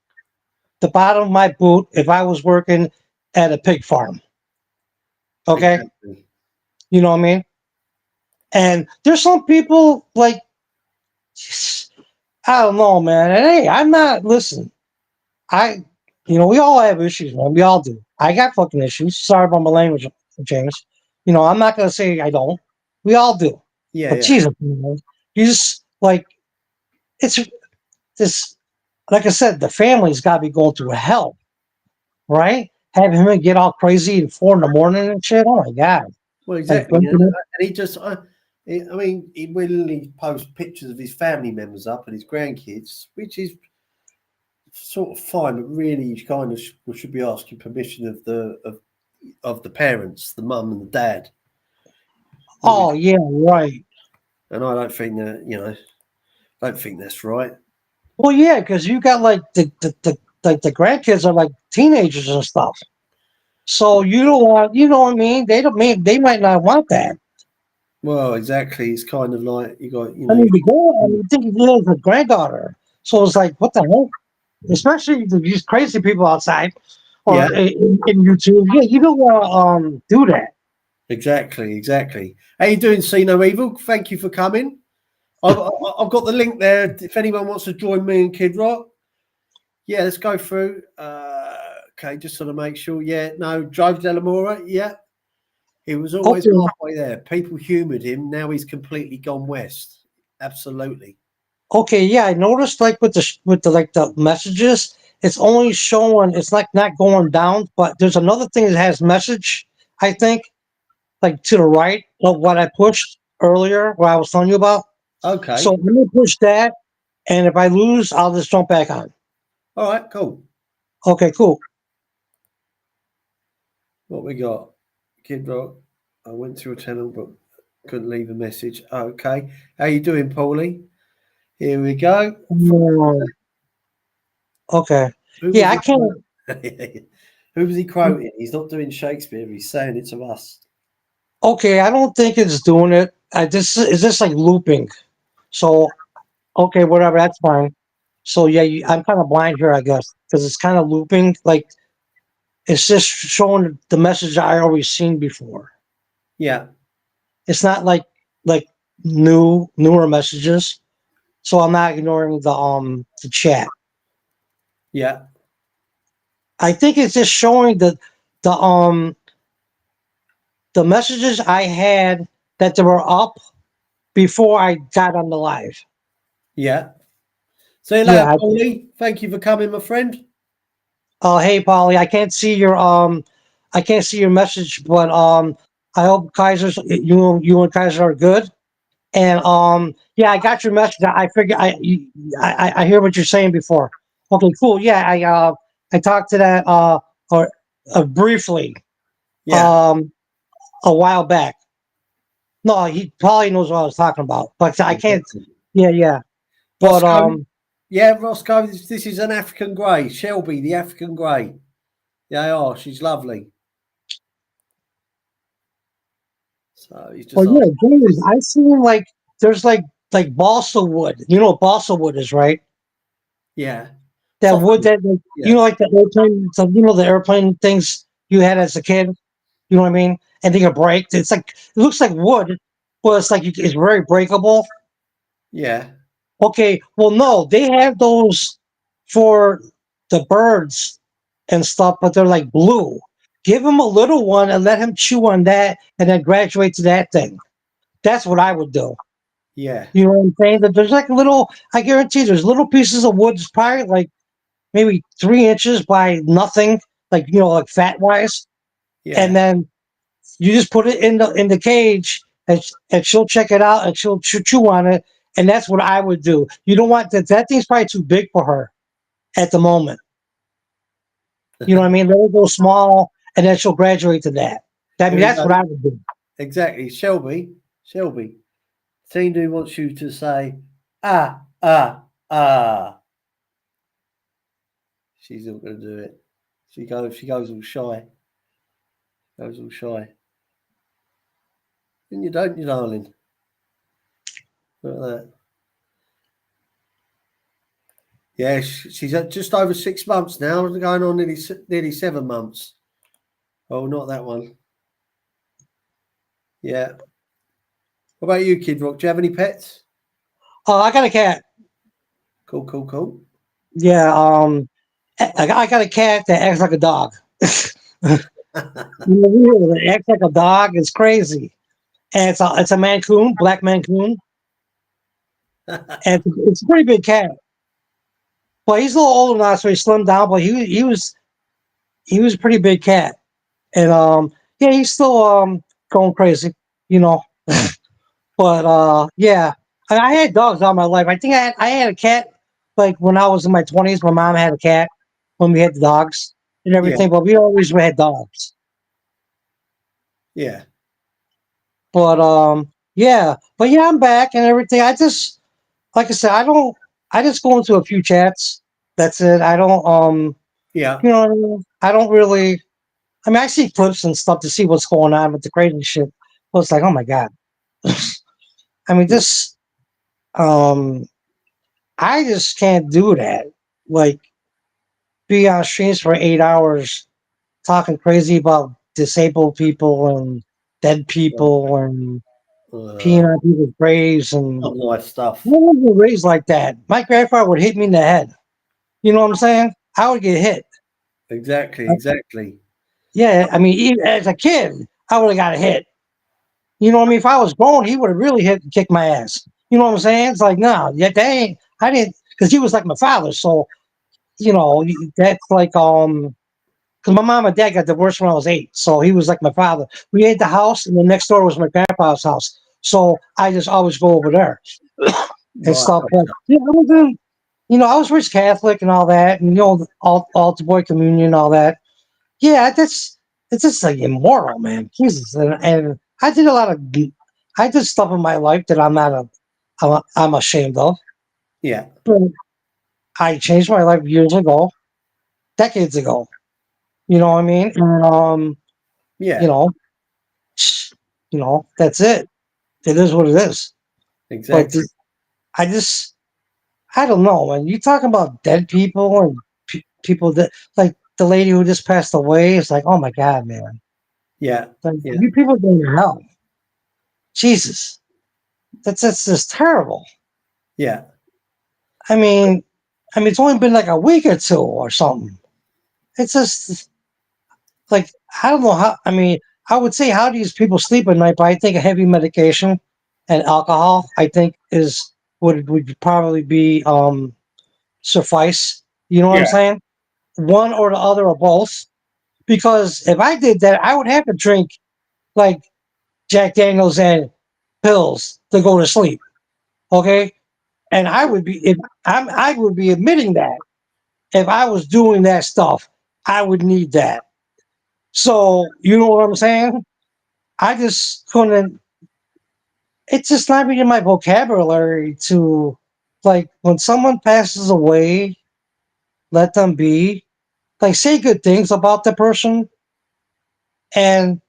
the bottom of my boot if I was working at a pig farm. Okay, Exactly. you know what I mean? And there's some people like, I don't know, man. And hey, I'm not. Listen, I, we all have issues, man. We all do. I got fucking issues. Sorry about my language, James. I'm not gonna say I don't. We all do. Yeah, But yeah. Jesus, man, you just like it's this. Like I said, the family's got to be going through hell, right? Having him get all crazy at 4 in the morning and shit. Oh my god! Well, Like exactly. drinking it. And he just, I mean, he willingly posts pictures of his family members up and his grandkids, which is sort of fine, but really, you kind of should be asking permission of the parents, the mum and the dad. Oh yeah, right. And I don't think that, don't think that's right. Well, yeah, because you got like the grandkids are like teenagers and stuff. So you don't want, you know what I mean? They don't mean they might not want that. Well, exactly. It's kind of like you got, I mean, the girl, I mean, think he has a granddaughter. So it's like, what the hell? Especially these crazy people outside or yeah, in YouTube. Yeah, you don't want to do that. exactly, exactly. How you doing, See No Evil? Thank you for coming. I've got the link there. If anyone wants to join me and Kid Rock, yeah, let's go through. Okay, just sort of make sure. Yeah, no, Drive Delamora. Yeah, he was always Okay, halfway there. People humoured him. Now he's completely gone west. Absolutely. okay, yeah. I noticed like with the like the messages, it's only showing. It's like not going down, but there's another thing that has message. I think like to the right of what I pushed earlier, what I was telling you about. So Okay. let me push that, and if I lose, I'll just jump back on. All right. Cool. Okay, cool. What we got? Kid Rock. I went through a channel but couldn't leave a message. Okay. How you doing, Paulie? Here we go. Okay. Who Yeah, was I he? can't. Who was he quoting? He's not doing Shakespeare. He's saying it to us. Okay, I don't think it's doing it. I just is this like looping. So okay, whatever. That's fine. So yeah, I'm kind of blind here, I guess, because it's kind of looping. Like it's just showing the message I always seen before. Yeah. It's not like newer messages. So I'm not ignoring the chat. Yeah. I think it's just showing the um the messages I had that they were up before I got on the live. Yeah. See you later, Yeah. Paulie. Thank you for coming, my friend. Hey Polly, I can't see your message, but I hope you and Kaiser are good. And yeah, I got your message. I figure I hear what you're saying before. Okay, cool. Yeah, I talked to that or briefly Yeah. um a while back. No, he probably knows what I was talking about, but I can't. Exactly. Yeah, yeah. But Roscoe. Yeah, Roscoe. This is an African grey. Shelby, the African grey. Yeah, oh, she's lovely. So he's well, just yeah, asked. James, I seen like there's like balsa wood. You know what balsa wood is, right? Yeah. That wood Softwood. that like, Yeah. like the airplane, the airplane things you had as a kid. You know what I mean? and they can break. It's like it looks like wood, but it's like it's very breakable. Yeah. Okay, well, no, they have those for the birds and stuff, but they're like blue. Give him a little one and let him chew on that, and then graduate to that thing. That's what I would do. Yeah. You know what I'm saying? That there's like little. I guarantee there's little pieces of wood, it's probably like maybe 3 inches by nothing, like like fat wise, and Yeah. then you just put it in the cage, and she'll check it out and she'll chew on it, and that's what I would do. You don't want that thing's probably too big for her at the moment. You know what I mean? Let her go small, and then she'll graduate to that. I Here mean, we that's what go. I would do. Exactly. Shelby. Shelby. Tindu wants you to say ah ah. She's not going to do it. She goes all shy. Goes all shy. And you don't, you darling. Look at that. Yeah, she's at just over 6 months now, going on nearly 7 months. Oh, not that one. Yeah. What about you, Kid Rock? Do you have any pets? Oh, I got a cat. Cool, cool, cool. Yeah, I got a cat that acts like a dog. It acts like a dog. It's crazy. And it's a Mancoon, black Mancoon, and it's a pretty big cat. But he's a little older now, so he slimmed down. But he was a pretty big cat, and yeah, he's still going crazy, you know. But yeah, I had dogs all my life. I think I had a cat like when I was in my 20s. My mom had a cat when we had the dogs and Yeah, everything, but we always had dogs. yeah, But yeah, but yeah, I'm back and everything. I just like I said, I don't. I just go into a few chats. That's it. I don't yeah, you know what I mean? I don't really. I mean, I see clips and stuff to see what's going on with the crazy shit. But it's like, oh my god. I mean, yeah. this. Um, I just can't do that. Like, be on streams for 8 hours talking crazy about disabled people and dead people and peeing Uh, on people's graves. And not nice stuff. no one was raised like that. My grandfather would hit me in the head. You know what I'm saying? I would get hit. Exactly, exactly. Yeah, I mean, even as a kid, I would have got a hit. You know what I mean? If I was grown, he would have really hit and kicked my ass. You know what I'm saying? It's like, no, yeah, they ain't. I didn't, because he was like my father. So, that's like, because my mom and dad got divorced when I was 8. So he was like my father. We had the house, and the next door was my grandpa's house. So I just always go over there and Right. stuff. But yeah, I was raised Catholic and all that, and altar boy communion and all that. Yeah, that's it's just like immoral, man. Jesus, and I did stuff in my life that I'm ashamed of. Yeah, But I changed my life years ago, decades ago. You know what I mean? And you yeah, know, that's it. It is what it is. But exactly. I just, I don't know, man. You talking about dead people and people that like the lady who just passed away. It's like, oh my god, man. Yeah, Like yeah, you people going to hell. Jesus, that's just terrible. yeah. I mean, it's only been like a week or two or something. It's just like I don't know how. I mean, I would say how these people sleep at night, but I think a heavy medication and alcohol, I think, is would probably be suffice. You know what I'm Yeah. saying? One or the other or both. Because if I did that, I would have to drink like Jack Daniels and pills to go to sleep. Okay, and I would be if I would be admitting that if I was doing that stuff, I would need that. So you know what I'm saying? I just couldn't. It's just not really in my vocabulary to like when someone passes away, let them be. Like say good things about the person, and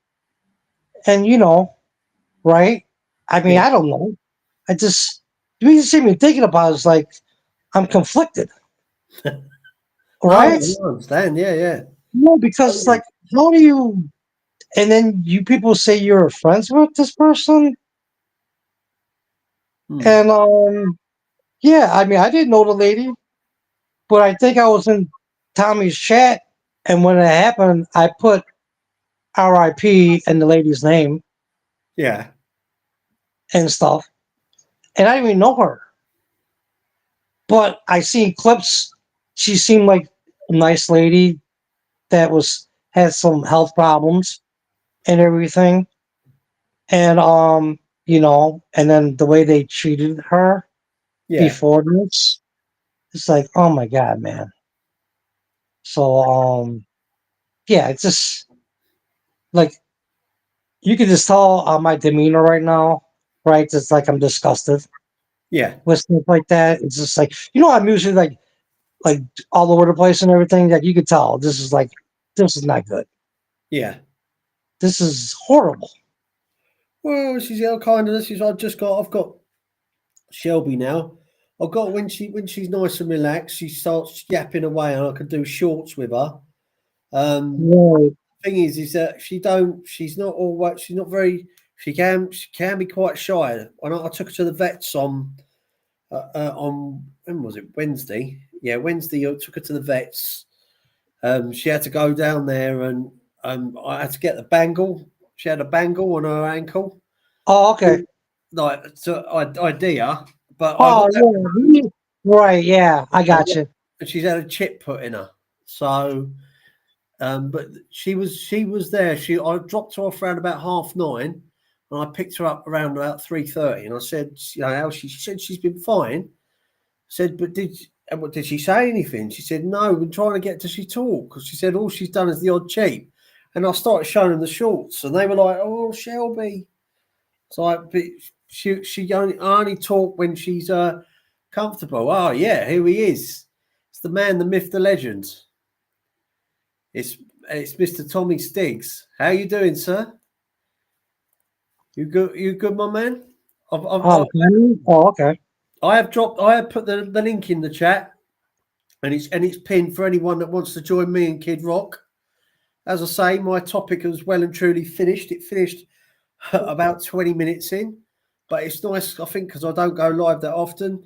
right? I mean, Yeah. I don't know. I just you just see me thinking about it, it's like I'm conflicted, No, right? I understand. Yeah, yeah. No, because it's Totally. like how do you? and then you people say you're friends with this person, Hmm. and yeah, I mean, I didn't know the lady, but I think I was in Tommy's chat, and when it happened, I put R.I.P. in the lady's name Yeah. and stuff, and I didn't even know her, but I seen clips. She seemed like a nice lady that was had some health problems and everything, and and then the way they treated her Yeah. before this, it's like, oh my god, man. So yeah, it's just like you can just tell my demeanor right now, right? It's like I'm disgusted Yeah. with stuff like that. It's just like I'm usually like all over the place and everything. Like you could tell this is not good. Yeah. This is horrible. Well, she's the other kind of this is I've got Shelby now. I've got when she's nice and relaxed, she starts yapping away and I can do shorts with her. Um Right. thing is that she's not always she's not very she can be quite shy. When I took her to the vets on when was it, Wednesday? Yeah, Wednesday I took her to the vets. She had to go down there and I had to get the bangle. She had a bangle on her ankle. Oh, okay. Like so idea, but I got Oh, that yeah. Right. Yeah, I I got got, you. and she's had a chip put in her. So but she was there. I dropped her off around about 9:30 and I picked her up around about 3:30 and I said, how she said she's been fine. Said, but what did she say anything? She said, no, we've been trying to get to she talk because she said all she's done is the odd cheap. And I started showing them the shorts and they were like, oh, Shelby. So but she only talk when she's comfortable. Oh yeah, here he is. It's the man, the myth, the legend. It's it's Mr. Tommy Stiggs. How you doing, sir? You good? You good, my man? I've, I've, I Oh, Simon? Oh, okay. I have dropped. I have put the link in the chat, and it's pinned for anyone that wants to join me and Kid Rock. As I say, my topic has well and truly finished. It finished about 20 minutes in, but it's nice, I think, because I don't go live that often.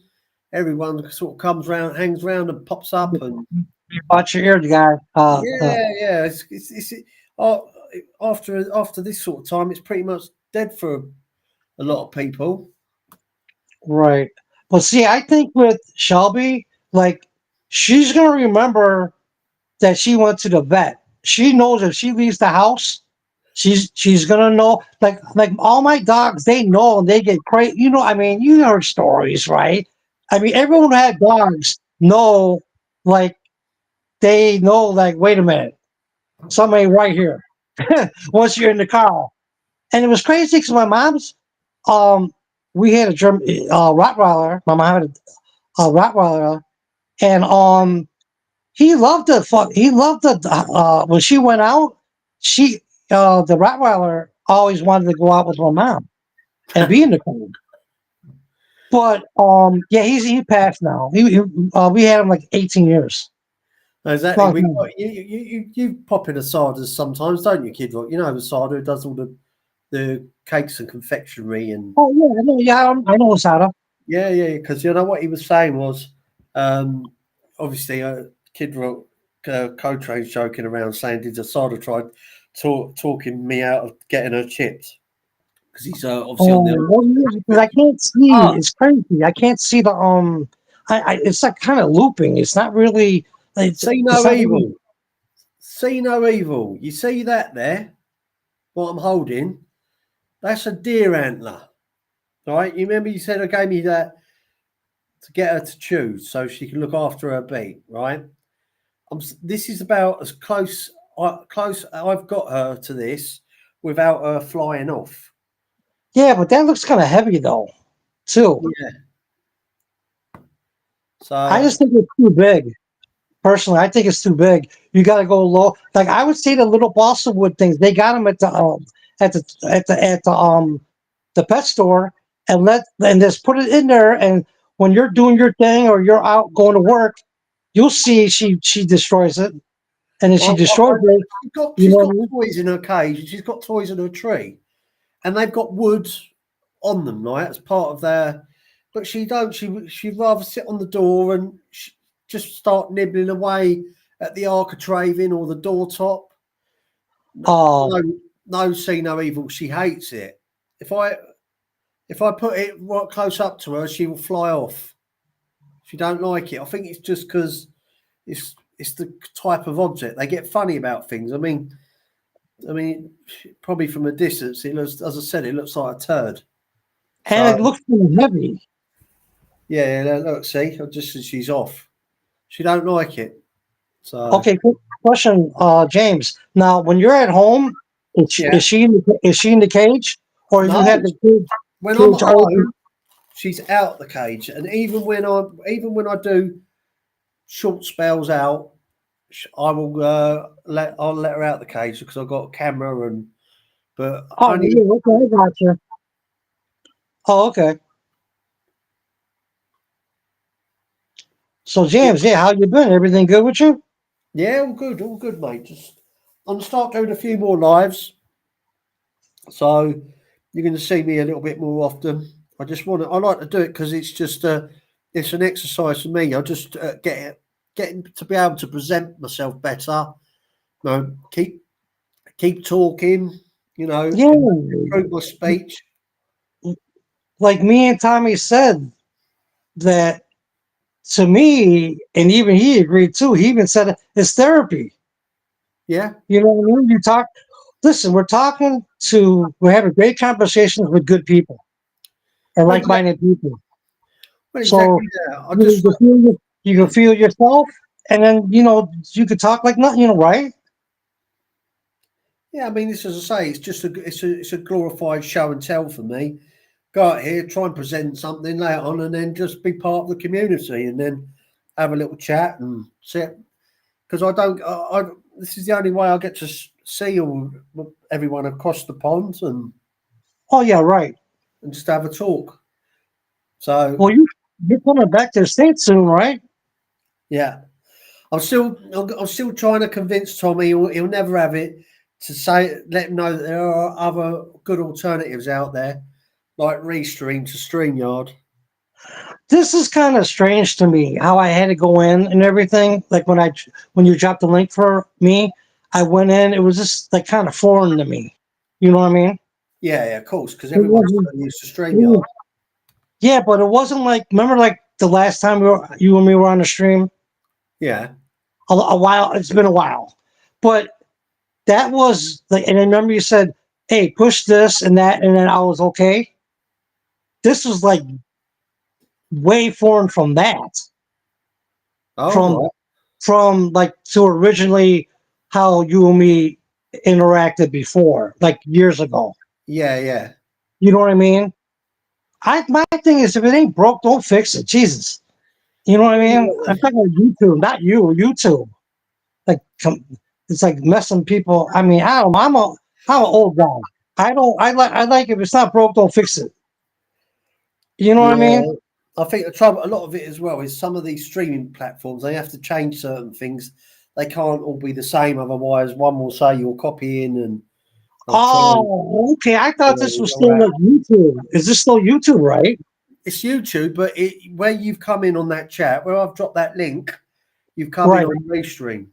Everyone sort of comes round, hangs round, and pops up, and Watch your ear, guy. yeah. Uh, after this sort of time, it's pretty much dead for a lot of people. Right. Well, see, I think with Shelby, like, she's gonna remember that she went to the vet. She knows if she leaves the house, she's gonna know. Like all my dogs, they know and they get crazy. I mean, you heard stories, right? I mean, everyone who had dogs know, like, they know, like, wait a minute, somebody right here. Once you're in the car, and it was crazy because my mom's, um, we had a German Rottweiler. My mom had a Rottweiler, and he loved the fuck. He loved the when she went out. She the Rottweiler always wanted to go out with my mom and be in the car. But yeah, he passed now. We had him like 18 years. Exactly. Long We time. got you pop in a Sarders sometimes, don't you, Kid Rock? You know the Sarder who does all the cakes and confectionery and Oh yeah, I know. Yeah, I know Osada. yeah. Because you know what he was saying was, um, obviously, Kid Rock, Co-Train's joking around saying, "Did the Sarder try talking me out of getting her chips?" Because he's obviously on the Oh, well, yeah, because I can't see. ah, It's crazy. I can't see the it's like kind of looping. It's not really. see It's no not really. evil, see no evil. You see that there? What I'm holding? That's a deer antler. Right? You remember you said I gave me that to get her to choose so she can look after her beat, right? This is about as close I've got her to this without her flying off. Yeah, but that looks kind of heavy though, too. Yeah. I So just think it's too big. Personally, I think it's too big. You got to go low. Like I would say, the little balsa wood things. They got them at the pet store, and just put it in there. And when you're doing your thing or you're out going to work, you'll see she destroys it. and then she destroys it. You She's know got what I mean? toys in her cage, and she's got toys in her tree, and they've got wood on them, right? As part of their, but she don't. She'd rather sit on the door and just start nibbling away at the architraving or the door top. Oh, No, no, see no evil. She hates it. If I put it right close up to her, she will fly off. She don't like it. I think it's just because it's the type of object. They get funny about things. I mean, probably from a distance, it looks, as I said, it looks like a turd. and So it looks pretty heavy. yeah, look, see, just as she's off, she don't like it. So Okay, quick question, James. Now, when you're at home, yeah, is she in the cage, or you no. have the When I'm cage at open? home, she's out the cage, and even when I do short spells out, I will I'll let her out the cage because I've got a camera and but Oh, only yeah, okay, I got you. Oh, okay. So, James, yeah, how you been? Everything good with you? yeah, all good, mate. Just I'm gonna start doing a few more lives, so you're going to see me a little bit more often. I like to do it because it's just it's an exercise for me. I just getting to be able to present myself better. You know, keep talking. You know, Yeah, improve my speech. like me and Tommy said that to me, and even he agreed too. He even said it's therapy. Yeah, You know what I mean? You talk. Listen, we're having great conversations with good people and well, exactly, like-minded people. well, So exactly that. I you just can you can feel yourself, and then you can talk like nothing. Right? yeah. I mean, this as I say, it's just it's a glorified show and tell for me. Go out here, try and present something later on, and then just be part of the community, and then have a little chat and sit. Because I don't, this is the only way I get to see everyone across the pond Oh yeah, right. and just have a talk. So Well, you're coming back to the States soon, right? yeah, I'm still trying to convince Tommy. He'll never have it to say let him know that there are other good alternatives out there like Restream to StreamYard. This is kind of strange to me how I had to go in and everything. Like when you dropped the link for me, I went in. It was just like kind of foreign to me. You know what I mean? Yeah, of course, because It everyone's wasn't. so used to It StreamYard. was- yeah, but it wasn't like remember like the last time you and me were on the stream Yeah, a while. It's been a while, but that was like. And I remember you said, "Hey, push this and that," and then I was okay. This was like way foreign from that. oh From right, from like to originally how you and me interacted before, like years ago. yeah. You know what I mean? My thing is if it ain't broke, don't fix it. Jesus. You know what I mean? I'm talking about YouTube, not you, YouTube. Like it's like messing people. I mean, I don't know. I'm an old guy. I like if it's not broke, don't fix it. You know what I mean? Yeah, I think the trouble, a lot of it as well, is some of these streaming platforms they have to change certain things. They can't all be the same, otherwise one will say you're copying and I'll try and Oh, okay. I thought this was all still that. like YouTube. Is this still YouTube, right? It's YouTube, but where you've come in on that chat, where I've dropped that link, you've come in Right. on Restream.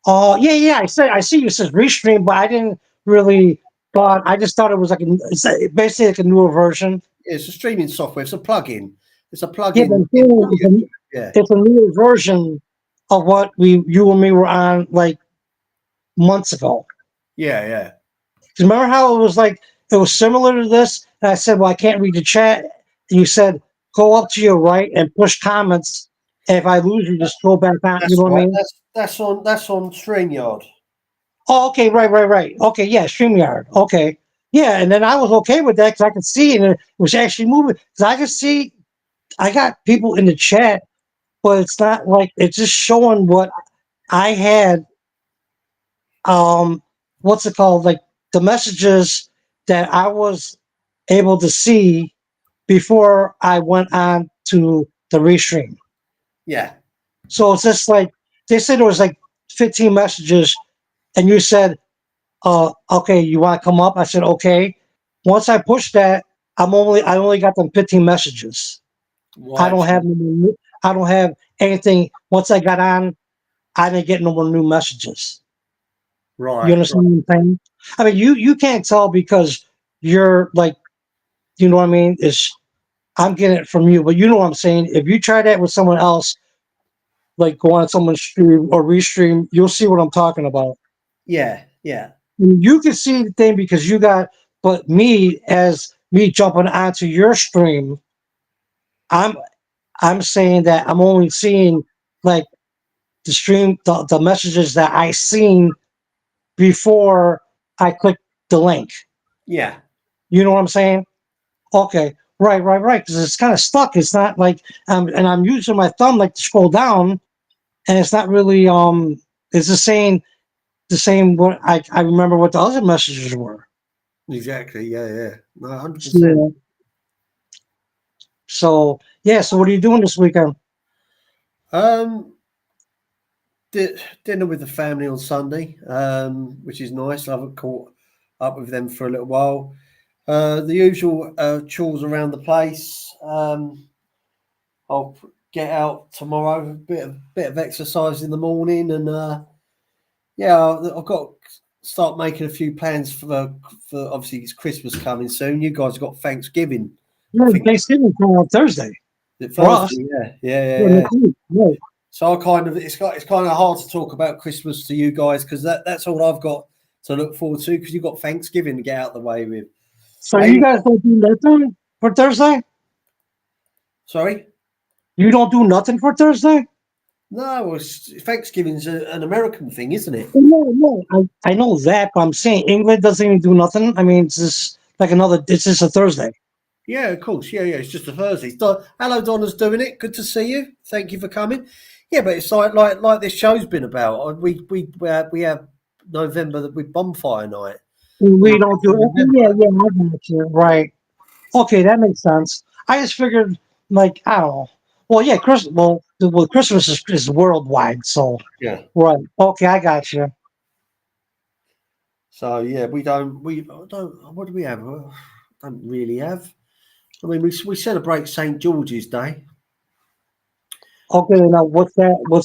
Oh, yeah. I see you says restream, but I didn't really thought. I just thought it was like basically like a newer version. Yeah, it's a streaming software. It's a plugin. It's a Yeah, but plugin I'm in saying YouTube. Yeah, it's a newer version of what you and me were on like months ago. yeah. 'Cause remember how it was like it was similar to this, and I said, "Well, I can't read the chat." And you said, "Go up to your right and push comments. And if I lose you, just go back on." You That's know what I right. mean? That's on StreamYard. Oh, okay, right. Okay, yeah, StreamYard. Okay. Yeah, and then I was okay with that because I could see and it was actually moving. Because I could see, I got people in the chat, but it's not like it's just showing what I had. Um, what's it called? Like the messages that I was able to see before I went on to the restream. Yeah, So it's just like they said it was like 15 messages, and you said, okay, you want to come up? I said, okay. Once I pushed that, I only got them 15 messages. I Right. don't have I don't have anything. Once I got on, I didn't get no more new messages. You Right. Right. understand what I'm saying? I mean, you can't tell because you're like, you know what I mean? Is I'm getting it from you, but you know what I'm saying. If you try that with someone else, like go on someone's stream or restream, you'll see what I'm talking about. Yeah. Yeah. You can see the thing because you got, but me as me jumping onto your stream, I'm I'm saying that I'm only seeing like the messages that I seen before I clicked the link. Yeah. You know what I'm saying? Okay, right. Because it's kind of stuck. It's not like and I'm using my thumb like to scroll down, and it's not really It's the same. What I remember what the other messages were. Exactly. Yeah. Yeah. No, 100%. So, so yeah. So what are you doing this weekend? Um, dinner with the family on Sunday, which is nice. I haven't caught up with them for a little while. The usual chores around the place. I'll get out tomorrow, a bit of exercise in the morning, and yeah, I've got to start making a few plans for obviously it's Christmas coming soon. You guys got Thanksgiving, I Yeah, think. Thanksgiving on Thursday Is it for us. Thursday? Yeah, yeah, yeah, Yeah, yeah. next week. Right. So I kind of it's kind of hard to talk about Christmas to you guys because that's all I've got to look forward to because you've got Thanksgiving to get out of the way with. So I you even guys don't do nothing for Thursday? sorry. You don't do nothing for Thursday? No, Thanksgiving's an American thing, isn't it? No. I know that, but I'm saying England doesn't even do nothing. I mean, it's just like another. It's just a Thursday. Yeah, of course. Yeah, yeah. It's just a Thursday. Hello, Donna's doing it. Good to see you. Thank you for coming. Yeah, but it's like this show's been about. We have November with Bonfire Night on We the don't 5th do. of Okay, November. yeah, I got you. Right. Okay, that makes sense. I just figured, like, I don't know. Well, yeah, Christmas is worldwide, so Yeah. right. Okay, I got you. So yeah, we don't. What do we have? Don't really have. I mean, we celebrate St George's Day. Okay, now What's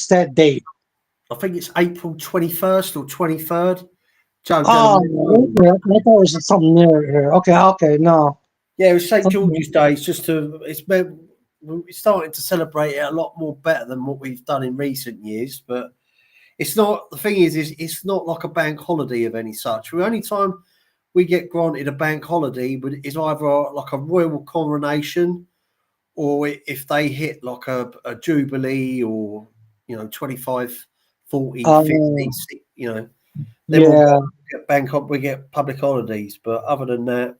that date? I think it's April 21st or 23rd. Joe down Oh, the okay. I thought it was something near here. Okay, no. Yeah, it's St Okay. George's Day. It's just we're starting to celebrate it a lot more better than what we've done in recent years. But it's not the thing is it's not like a bank holiday of any such. The only time we get granted a bank holiday is either like a royal coronation or if they hit like a jubilee or 25, 40, 50, Um, then yeah. we get public holidays. But other than that,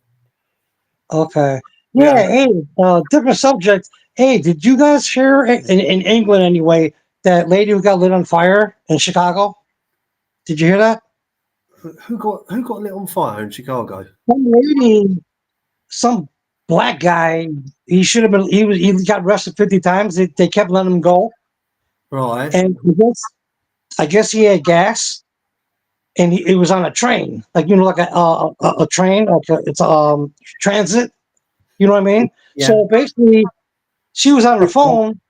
Okay. we Yeah. don't. Hey, different subject. Hey, did you guys hear in England anyway that lady who got lit on fire in Chicago? Did you hear that? Who got lit on fire in Chicago? Some lady, some black guy. He should have been. He got arrested 50 times. They kept letting him go, Right. and I guess he had gas, and he was on a train, like like a train, like it's transit. You know what I mean? Yeah. So basically, she was on her phone.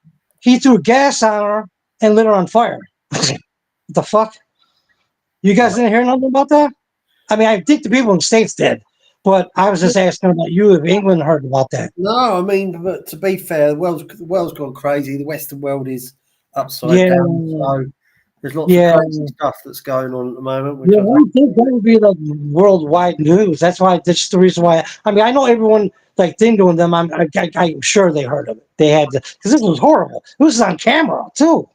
He threw gas on her and lit her on fire. What the fuck? You guys Right. didn't hear nothing about that? I mean, I think the people in the States did, but I was just asking about you if England heard about that. No, I mean, but to be fair, the world's gone crazy. The Western world is upside Yeah, down. So there's lots of yeah, crazy stuff that's going on at the moment, which yeah. I I don't. would think that would be like worldwide news. That's the reason why. I mean, I know everyone like thing doing them. I'm sure they heard of it. They had to because this was horrible. This was on camera too.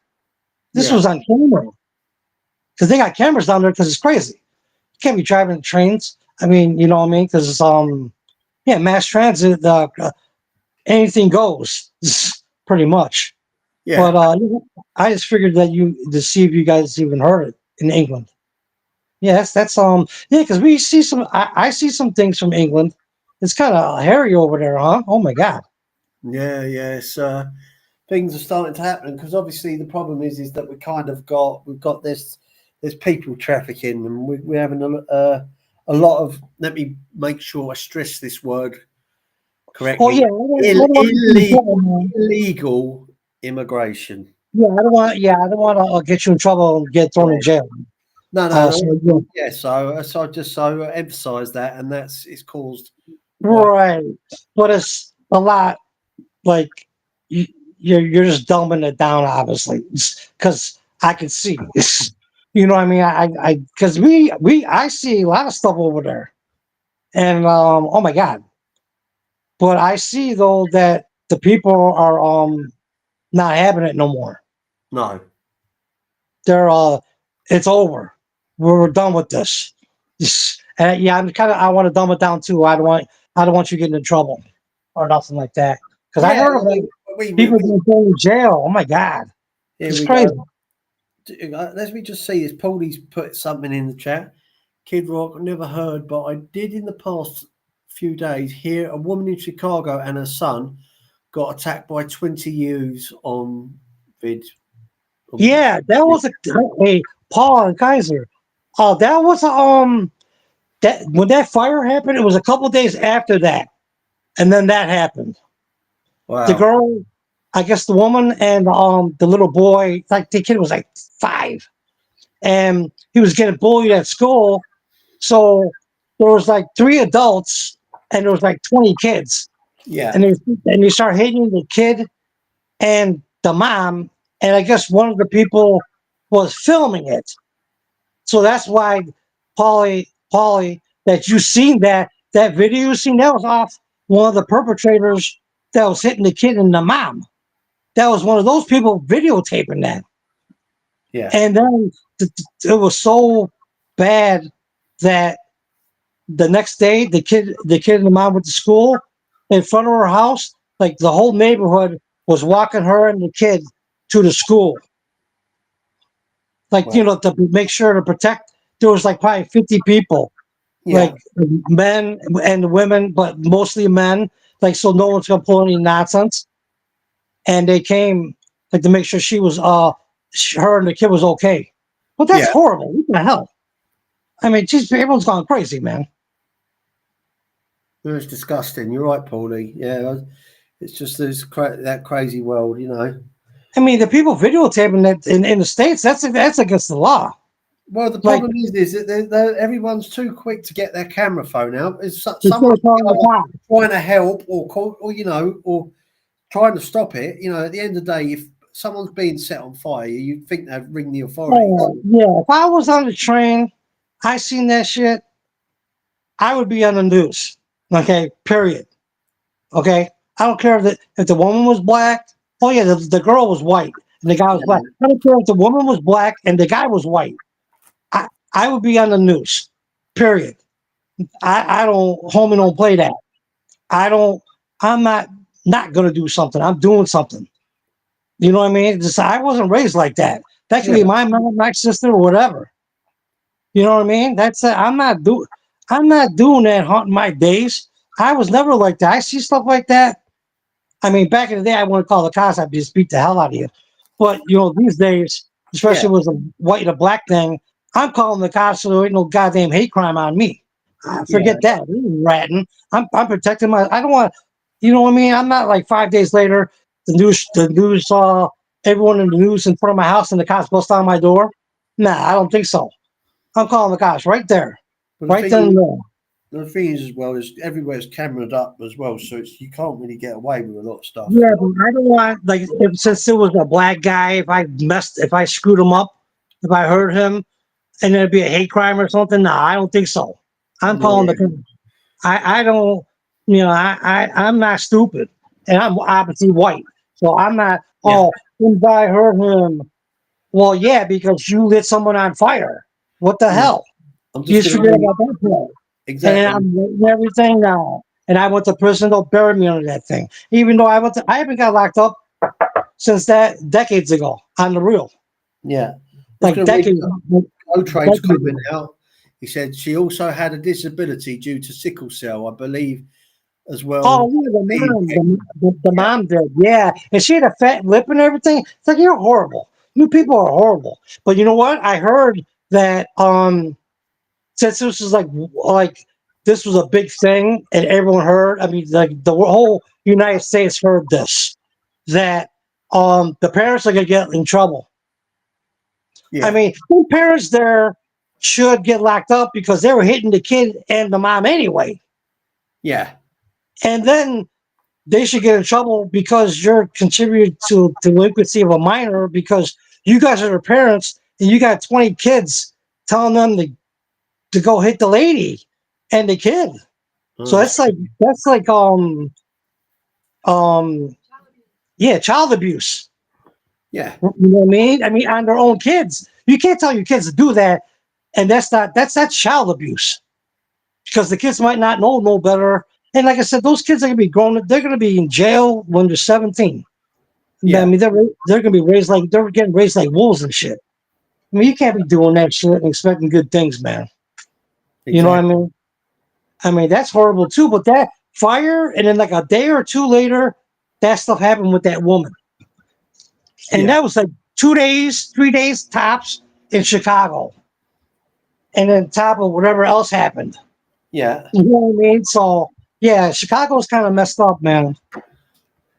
This Yeah. was on camera because they got cameras down there because it's crazy. You can't be driving trains. I mean, you know what I mean? Because yeah, mass transit, anything goes, pretty much. Yeah. But I just figured that you to see if you guys even heard it in England. Yes, yeah, because we see I see some things from England. It's kind of hairy over there, huh? Oh my god. Yeah. Yeah. It's things are starting to happen because obviously the problem is that we've got this. there's people trafficking, and we're having a lot of. Let me make sure I stress this word Oh correctly. yeah, I don't want to get you in trouble, man. Illegal immigration. Yeah, I don't want. Yeah, I don't want to get you in trouble and get thrown in Yeah. jail. No. So yeah, Yeah, so I just so emphasise that, and it's caused by right. But it's a lot like you, you're just dumbing it down, obviously, because I can see. You know what I mean? Because I see a lot of stuff over there, and oh my god. But I see though that the people are not having it no more. no. They're it's over. We're done with this. And yeah, I want to dumb it down too. I don't want you getting in trouble or nothing like that. Because I Yeah, heard I about mean, people being thrown in jail. Oh my god, here it's we crazy. go. Let me just see this. Paulie's put something in the chat. Kid Rock, never heard, but I did in the past few days hear a woman in Chicago and her son got attacked by 20 youths on vid. on- Yeah, that was a Paul and Kaiser. That was that when that fire happened. It was a couple days after that, and then that happened. The Wow. girl, I guess the woman and the little boy, like the kid was like 5, and he was getting bullied at school. So there was like 3 adults, and there was like 20 kids, Yeah. and they start hitting the kid and the mom, and I guess one of the people was filming it. So that's why Polly, that you seen that video you seen that was off one of the perpetrators that was hitting the kid and the mom. That was one of those people videotaping that. Yeah. And then it was so bad that the next day the kid and the mom went to school in front of her house. Like the whole neighborhood was walking her and the kid to the school. Like, Wow. to make sure to protect. There was like probably 50 people, Yeah. like men and women, but mostly men. Like, so no one's gonna pull any nonsense. And they came like to make sure she was her and the kid was okay. But that's Yeah. horrible. What the hell? I mean, geez, everyone's gone crazy, man. It's disgusting. You're right, Paulie. Yeah. It's just that crazy world, you know. I mean, the people videotaping that in the states, that's against the law. Well, the Like, problem is that everyone's too quick to get their camera phone out. Is they someone started calling the cops. trying to help or call, or or trying to stop it? At the end of the day, if someone's being set on fire, you'd think they'd ring the authorities. Oh, yeah. If I was on the train, I seen that shit, I would be on the news. Okay, period. Okay, I don't care if the woman was black. Oh yeah, the girl was white and the guy was black. Yeah, I don't care if the woman was black and the guy was white. I would be on the news. Period. I don't homie don't play that. I don't. I'm not gonna do something. I'm doing something. You know what I mean? Just I wasn't raised like that. That could yeah, be my mom, my sister, or whatever. You know what I mean? That's I'm not doing that haunting my days. I was never like that. I see stuff like that. I mean, back in the day, I wouldn't call the cops. I'd just beat the hell out of you. But these days, especially yeah, with a white and a black thing, I'm calling the cops so there ain't no goddamn hate crime on me. yeah, Forget that. You ratting. I'm protecting my. I don't want. You know what I mean? I'm not like 5 days later. The news saw everyone in the news in front of my house and the cops bust down my door. Nah, I don't think so. I'm calling the cops right there, But right then and there. the thing is as well is everywhere's cameraed up as well, so you can't really get away with a lot of stuff. Yeah, but I don't want like since it was a black guy, if I screwed him up, if I hurt him, and it'd be a hate crime or something. No, I don't think so. I'm calling the Yeah, cops. I don't. I'm not stupid, and I'm obviously white, so I'm not. yeah, Oh, if I hurt him, well, yeah, because you lit someone on fire. What the yeah. hell? I'm You just just going to forget read about that part. And exactly. I'm writing everything now. And I went to prison. They'll bury me under that thing. Even though I haven't got locked up since that decades ago on the real, Yeah, I'm just like going to read decades, Go Trade's decades comment ago. out. He said she also had a disability due to sickle cell, I believe, as well. Oh yeah, the Being mom, pregnant. the Yeah, mom did, yeah, and she had a fat lip and everything. It's like you're horrible. You people are horrible. But you know what? I heard that since this was like this was a big thing and everyone heard. I mean, like the whole United States heard this. That the parents are gonna get in trouble. I Yeah. mean, the parents there should get locked up because they were hitting the kid and the mom anyway. Yeah. And then they should get in trouble because you're contributing to delinquency of a minor because you guys are their parents and you got 20 kids telling them to go hit the lady and the kid. Oh, So that's that's like um yeah, child abuse. yeah. You know what I mean? I mean on their own kids. You can't tell your kids to do that, and that's child abuse. Because the kids might not know no better. And like I said, those kids are gonna be grown. They're gonna be in jail when they're 17. I Yeah. mean, they're gonna be raised like they're getting raised like wolves and shit. I mean, you can't be doing that shit and expecting good things, man. You know what I Exactly. mean? I mean, that's horrible too. But that fire, and then like a day or two later, that stuff happened with that woman, and Yeah. that was like 2 days, 3 days tops in Chicago, and then top of whatever else happened. Yeah. You know what I mean? So yeah, Chicago's kind of messed up, man.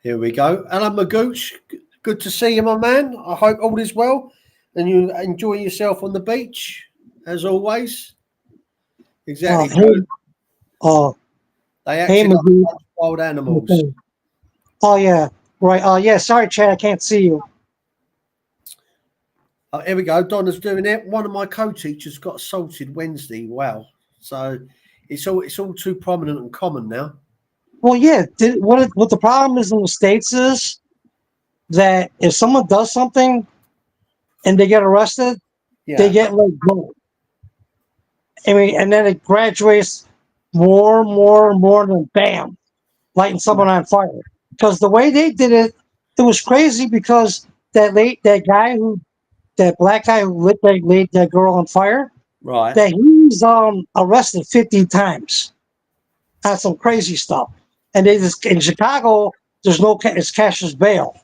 Here we go. Alan Magooch, good to see you, my man. I hope all is well and you enjoy yourself on the beach as always. Exactly, Hey, Joe. uh, They hey, acted like a Magoo. bunch of wild animals. Okay. Oh yeah, right. Yeah. Sorry, Chad, I can't see you. Here we go. Donna's doing it. One of my co-teachers got assaulted Wednesday. Wow. So it's all too prominent and common now. Well, yeah. What the problem is in the states is that if someone does something and they get arrested, they Yeah. get let go. I mean, and then it graduates more, than bam, lighting Yeah. someone on fire. Because the way they did it, it was crazy. Because that black guy who lit that girl on fire, Right. that he's arrested 50 times on some crazy stuff. And they just in Chicago, there's no it's cashier's bail.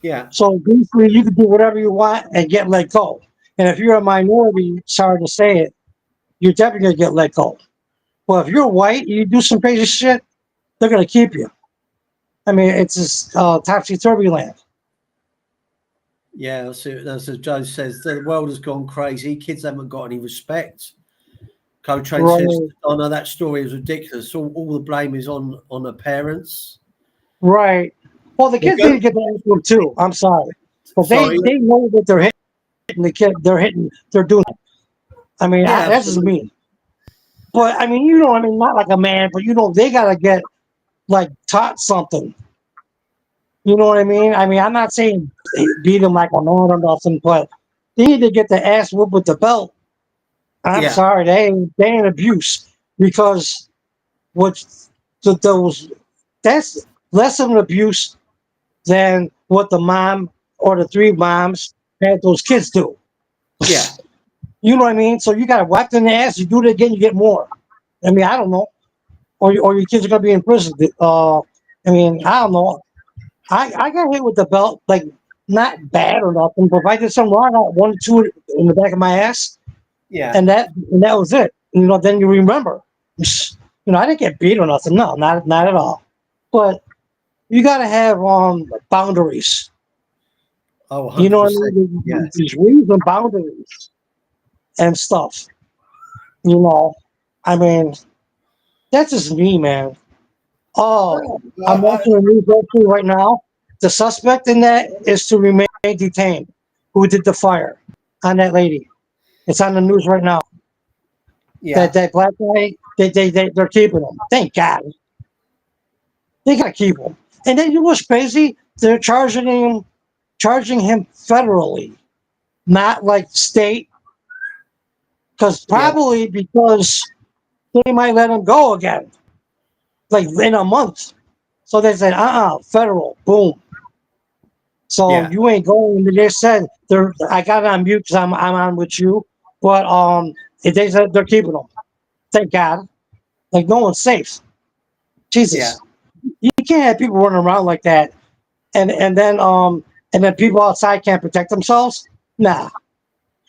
Yeah. So basically, you can do whatever you want and get let go. And if you're a minority, sorry to say it, you're definitely gonna get let go. Well, if you're white, you do some crazy shit, they're gonna keep you. I mean, it's this topsy turvy land. Yeah. That's as Joe says. The world has gone crazy. Kids haven't got any respect. Co-train says, Right, "Oh no, that story is ridiculous. All the blame is on the parents." right. Well, the They're kids need good. to get the answer too. I'm sorry, but Sorry. they know that they're hitting the kid. They're doing it. I mean, Yeah, that's just absolutely. me. But I mean, I mean, not like a man, but they gotta get like taught something. You know what I mean? I mean, I'm not saying beat them like a man or nothing, but they need to get the ass whooped with the belt. I'm Yeah. sorry, they ain't abuse because what those that's less of an abuse than what the mom or the three moms had those kids do. Yeah. You know what I mean? So you got whacked in the ass. You do it again, you get more. I mean, I don't know, or your kids are gonna be in prison. I mean, I don't know. I got hit with the belt, like not bad or nothing, but if I did something wrong, I got 1 or 2 in the back of my ass, Yeah. and that was it. Then you remember. I didn't get beat or nothing. No, not at all. But you got to have boundaries. Oh, You know what I 100%. mean? Yeah. These rules and boundaries and stuff. You know, I mean, that's just me, man. Oh, No, I'm watching the news actually right now. The suspect in that is to remain detained. Who did the fire on that lady? It's on the news right now. That yeah. that black guy, they're keeping him. Thank God. They gotta keep him. And then you know what's crazy? They're charging him federally, not like state, Yeah. because they might let him go again, like in a month. So they said, federal, boom. So Yeah. you ain't going. They said I got it on mute because I'm on with you, but they said they're keeping them. Thank God. Like no one's safe. Yeah. Jesus, you can't have people running around like that, and then people outside can't protect themselves. Nah,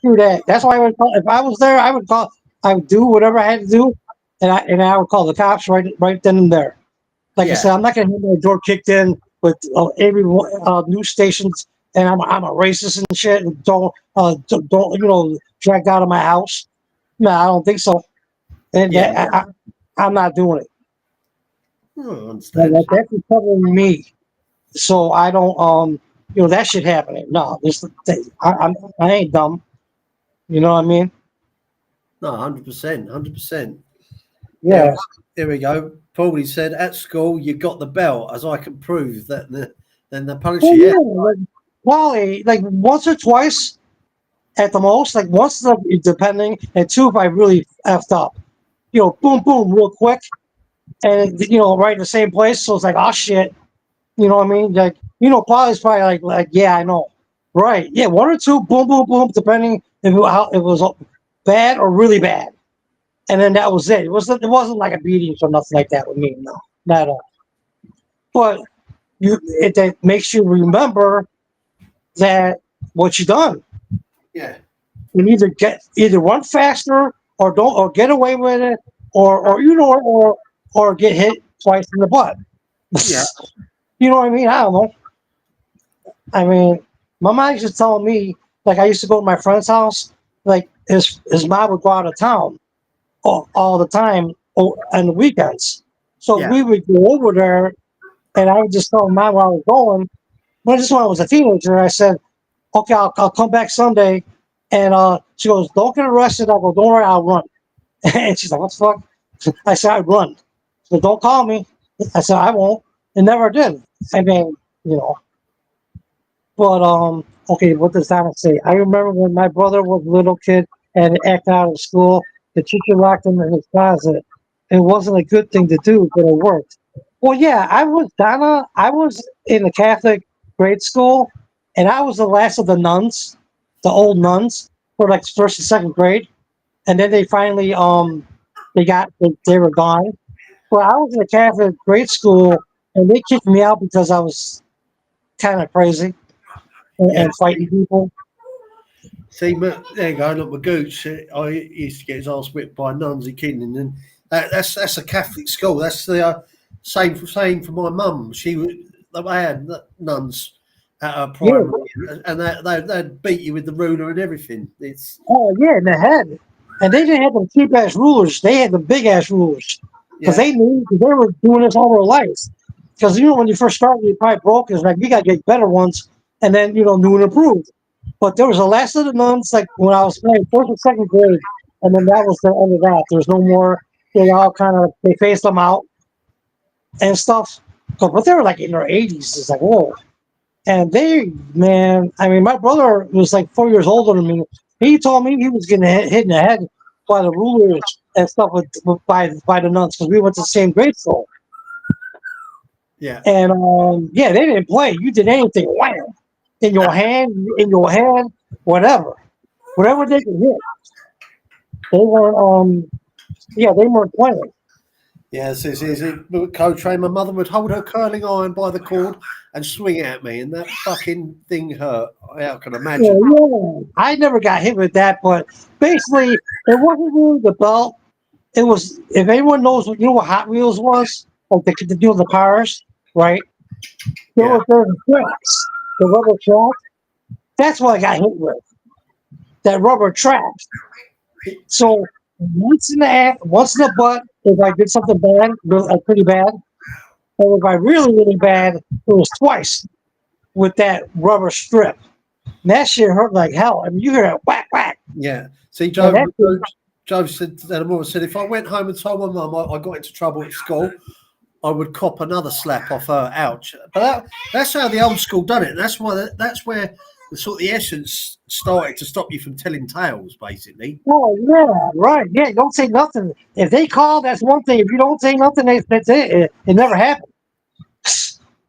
do that. That's why I would call. If I was there, I would call. I would do whatever I had to do, and I would call the cops right then and there. Like I Yeah, said, I'm not gonna have my door kicked in with every news stations, and I'm a racist and shit. And don't dragged out of my house. No, I don't think so. And yeah. I'm not doing it. Oh, I understand. That's covering me, so I don't that shit happening. No, I ain't dumb. You know what I mean? No, 100%, 100%. Yeah, Yeah. here we go. Paulie said, at school, you got the belt, as I can prove that. Then they punish Well, you. Yeah, yeah, like, Wally, like once or twice at the most, like once, depending, and two if I really effed up. Boom, boom, real quick, and right in the same place. So it's like, oh shit, you know what I mean? Like, Polly's probably like, yeah, I know, right? Yeah, one or two, boom, boom, boom, depending how it was bad or really bad, and then that was it. It wasn't like a beating or nothing like that with me, no, not at all. But that makes you remember that what you done. yeah, You either run faster or don't or get away with it or get hit twice in the butt. yeah, You know what I mean? I don't know. I mean, my mom used to tell me, like, I used to go to my friend's house, like his mom would go out of town all the time on the weekends. So yeah, we would go over there, and I would just tell mom where I was going. But just when I was a teenager, I said, okay, I'll come back Sunday. And she goes, don't get arrested. I go, don't worry, I'll run. And she's like, what the fuck? I said, I run. So don't call me. I said, I won't. And never did. I mean, you know. But okay, what does that say? I remember when my brother was a little kid and acted out of school, the teacher locked him in his closet. It wasn't a good thing to do, but it worked. Well, yeah, I was in a Catholic grade school, and I was the last of the nuns, the old nuns, for like first and second grade. And then they finally they were gone. Well, I was in a Catholic grade school, and they kicked me out because I was kind of crazy yeah. and fighting people. See, there you go. Look, Magooch, I used to get his ass whipped by nuns in Kidney, and that's a Catholic school. That's the same for my mum. They had nuns at her Yeah. primary, and they'd beat you with the ruler and everything. It's Oh, yeah, in the head. And they didn't have them cheap ass rulers. They had the big ass rulers because yeah, they knew they were doing this all their lives. Because when you first started, you probably broke. It's like we got to get better ones, and then new and improved. But there was a last of the nuns, like when I was playing first and second grade, and then that was the end of that. There was no more. They all they phased them out and stuff. But they were like in their 80s. It's like, whoa. And man, I mean, my brother was like 4 years older than me. He told me he was getting hit in the head by the rulers and stuff by the nuns because we went to the same grade school. yeah, And yeah, they didn't play. You did anything, wham, in your hand, whatever they could hit. They weren't. Yeah, they weren't playing. yeah. Co-train. My mother would hold her curling iron by the cord and swing it at me, and that fucking thing hurt. I can Yeah, imagine. yeah. I never got hit with that, but basically, it wasn't really the belt. It was, if anyone knows, what Hot Wheels was, like the cars, right? Yeah, There were tracks, the rubber track. That's what I got hit with. That rubber track. So once in the butt, if I did something bad, pretty bad, and if I really bad, it was twice with that rubber strip. And that shit hurt like hell. I mean, you hear that whack whack, yeah. See, and that thing, Joe said if I went home and told my mum I got into trouble at school, I would cop another slap off her. Ouch! But that's how the old school done it. And that's where the sort of the essence started to stop you from telling tales, basically. oh yeah, right, yeah. Don't say nothing. If they call, that's one thing. If you don't say nothing, that's it. It never happened.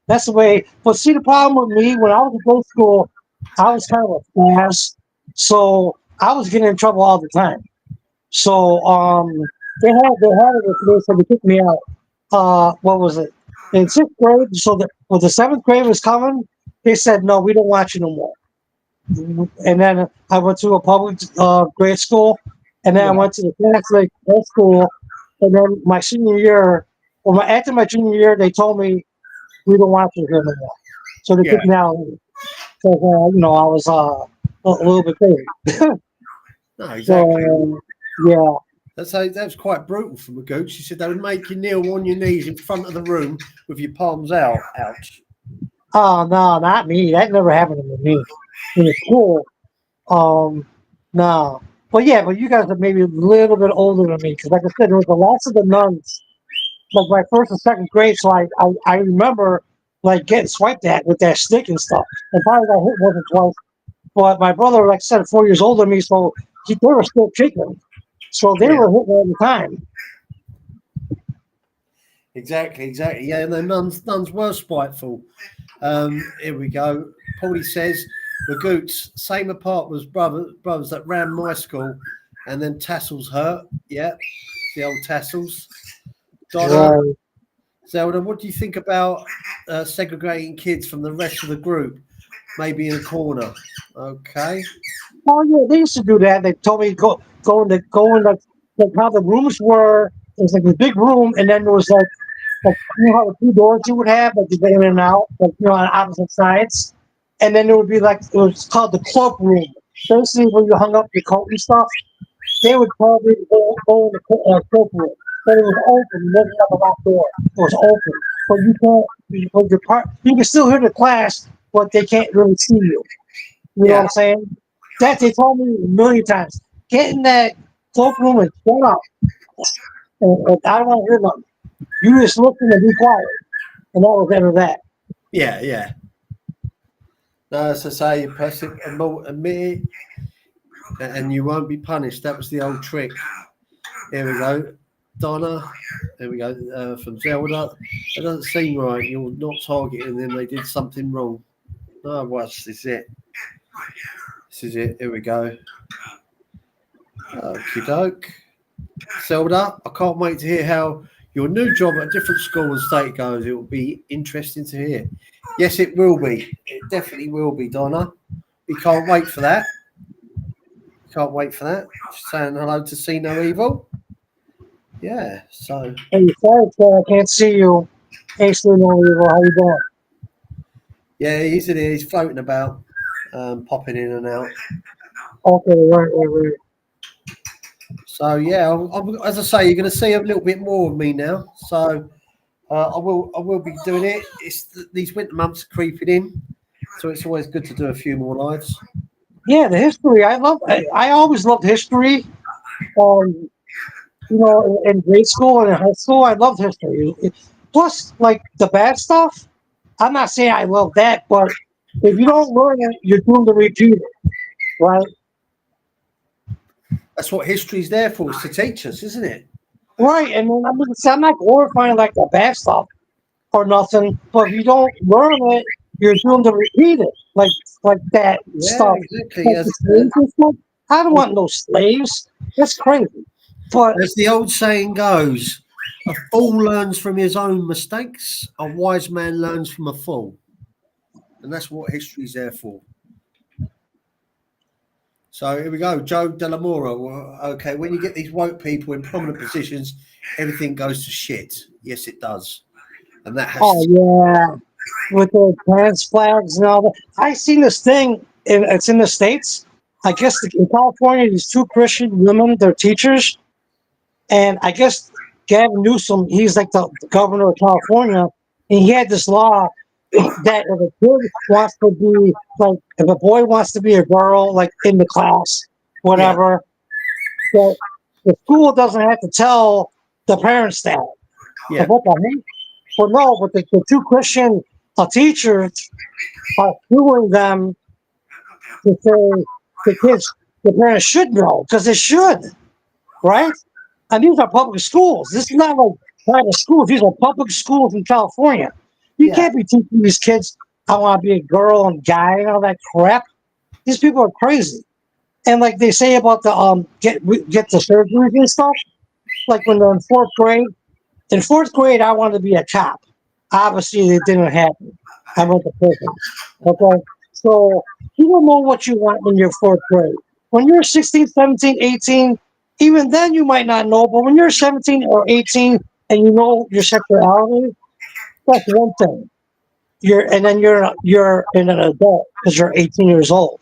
That's the way. But see, the problem with me when I was in grade school, I was kind of a fast, so I was getting in trouble all the time. So they had it with me, so they kicked me out. What was it? In sixth grade, so when the seventh grade was coming, they said no, we don't want you no more. and then I went to a public grade school, and then I Yeah, went to the Catholic high school, and then my senior year, after my junior year, they told me we don't want you here no more, so they yeah. took me out. So I was a little bit crazy. No, exactly. So yeah. That was quite brutal from a goat. She said they would make you kneel on your knees in front of the room with your palms out. Ouch. Oh no, not me. That never happened to me in school. Um, no. But yeah, but you guys are maybe a little bit older than me because, like I said, there was the last of the nuns, like my first and second grade. So I remember like getting swiped at with that stick and stuff, and probably got hit once or twice. But my brother, like I said, 4 years older than me, so they were still kicking. So they Yeah, were hitting all the time. exactly. Yeah, and the nuns were spiteful. Here we go. Paulie says the Goots, same apart was brothers that ran my school, and then tassels hurt. Yeah, the old tassels. Donna, Right. Zelda, what do you think about segregating kids from the rest of the group? Maybe in a corner. Okay. Oh yeah, they used to do that. They told me go in like how the rooms were. It was like a big room, and then there was like how the two doors you would have, like you go in and out, like on opposite sides. And then there would be like it was called the cloak room. Basically, where you hung up your coat and stuff, they would probably go in the cloak room. But it was open. You didn't have a locked door. It was open, but you can't. But your part, you can still hear the class, but they can't really see you. You know what Yeah. I'm saying? That they told me a million times. Get in that cloakroom and shut up. And I don't want to hear nothing. You just listen and be quiet. And that was the end of that. Yeah. No, as I say, you press it, admit it, and you won't be punished. That was the old trick. Here we go. Donna, there we go, from Zelda. It doesn't seem right. You're not targeting them. They did something wrong. Oh, what's this? Is it? This is it. Here we go. Okie doke. Zelda, I can't wait to hear how your new job at a different school and state goes. It will be interesting to hear. Yes, it will be. It definitely will be, Donna. We can't wait for that. Can't wait for that. Just saying hello to See No Evil. Yeah, so Hey, sorry, sir, I can't see you. Hey, Stu, no evil. How you doing? yeah, he's in here. He's floating about, popping in and out. Okay, right. So yeah, as I say, you're going to see a little bit more of me now. So I will be doing it. These winter months are creeping in, so it's always good to do a few more lives. Yeah, the history. I always loved history. Um, in grade school and in high school, I loved history. Plus, like the bad stuff. I'm not saying I love that, but if you don't learn it, you're doomed to repeat it, right? That's what history's there for, is to teach us, isn't it? Right, and then, I'm not glorifying like the bad stuff or nothing, but if you don't learn it, you're doomed to repeat it, like that Yeah, stuff, exactly. like the slaves and stuff. I don't want no slaves. That's crazy. But As the old saying goes, a fool learns from his own mistakes. A wise man learns from a fool, and that's what history's there for. So here we go, Joe Delamora. Well, okay, when you get these woke people in prominent positions, everything goes to shit. Yes, it does, and that has oh to. yeah, with the trans flags and all that. I seen this thing. It's in the states. I guess in California, these two Christian women, they're teachers, and I guess Gavin Newsom, he's like the governor of California, and he had this law that if a kid wants to be like, if a boy wants to be a girl, like in the class, Yeah, whatever, that the school doesn't have to tell the parents that. But yeah, what the heck? Well, no, but the two Christian teachers are suing them to say the kids, the parents should know because they should, right? And these are public schools. This is not like private schools. These are public schools in California. You yeah, can't be teaching these kids, I want to be a girl and guy and all that crap. These people are crazy. And like they say about the get the surgeries and stuff, like when they're in fourth grade. In fourth grade, I wanted to be a cop. Obviously, it didn't happen. I went to prison. Okay, So you don't know what you want when you're fourth grade. When you're 16, 17, 18, even then you might not know. But when you're 17 or 18 and you know your sexuality, that's one thing. You're an adult because you're 18 years old.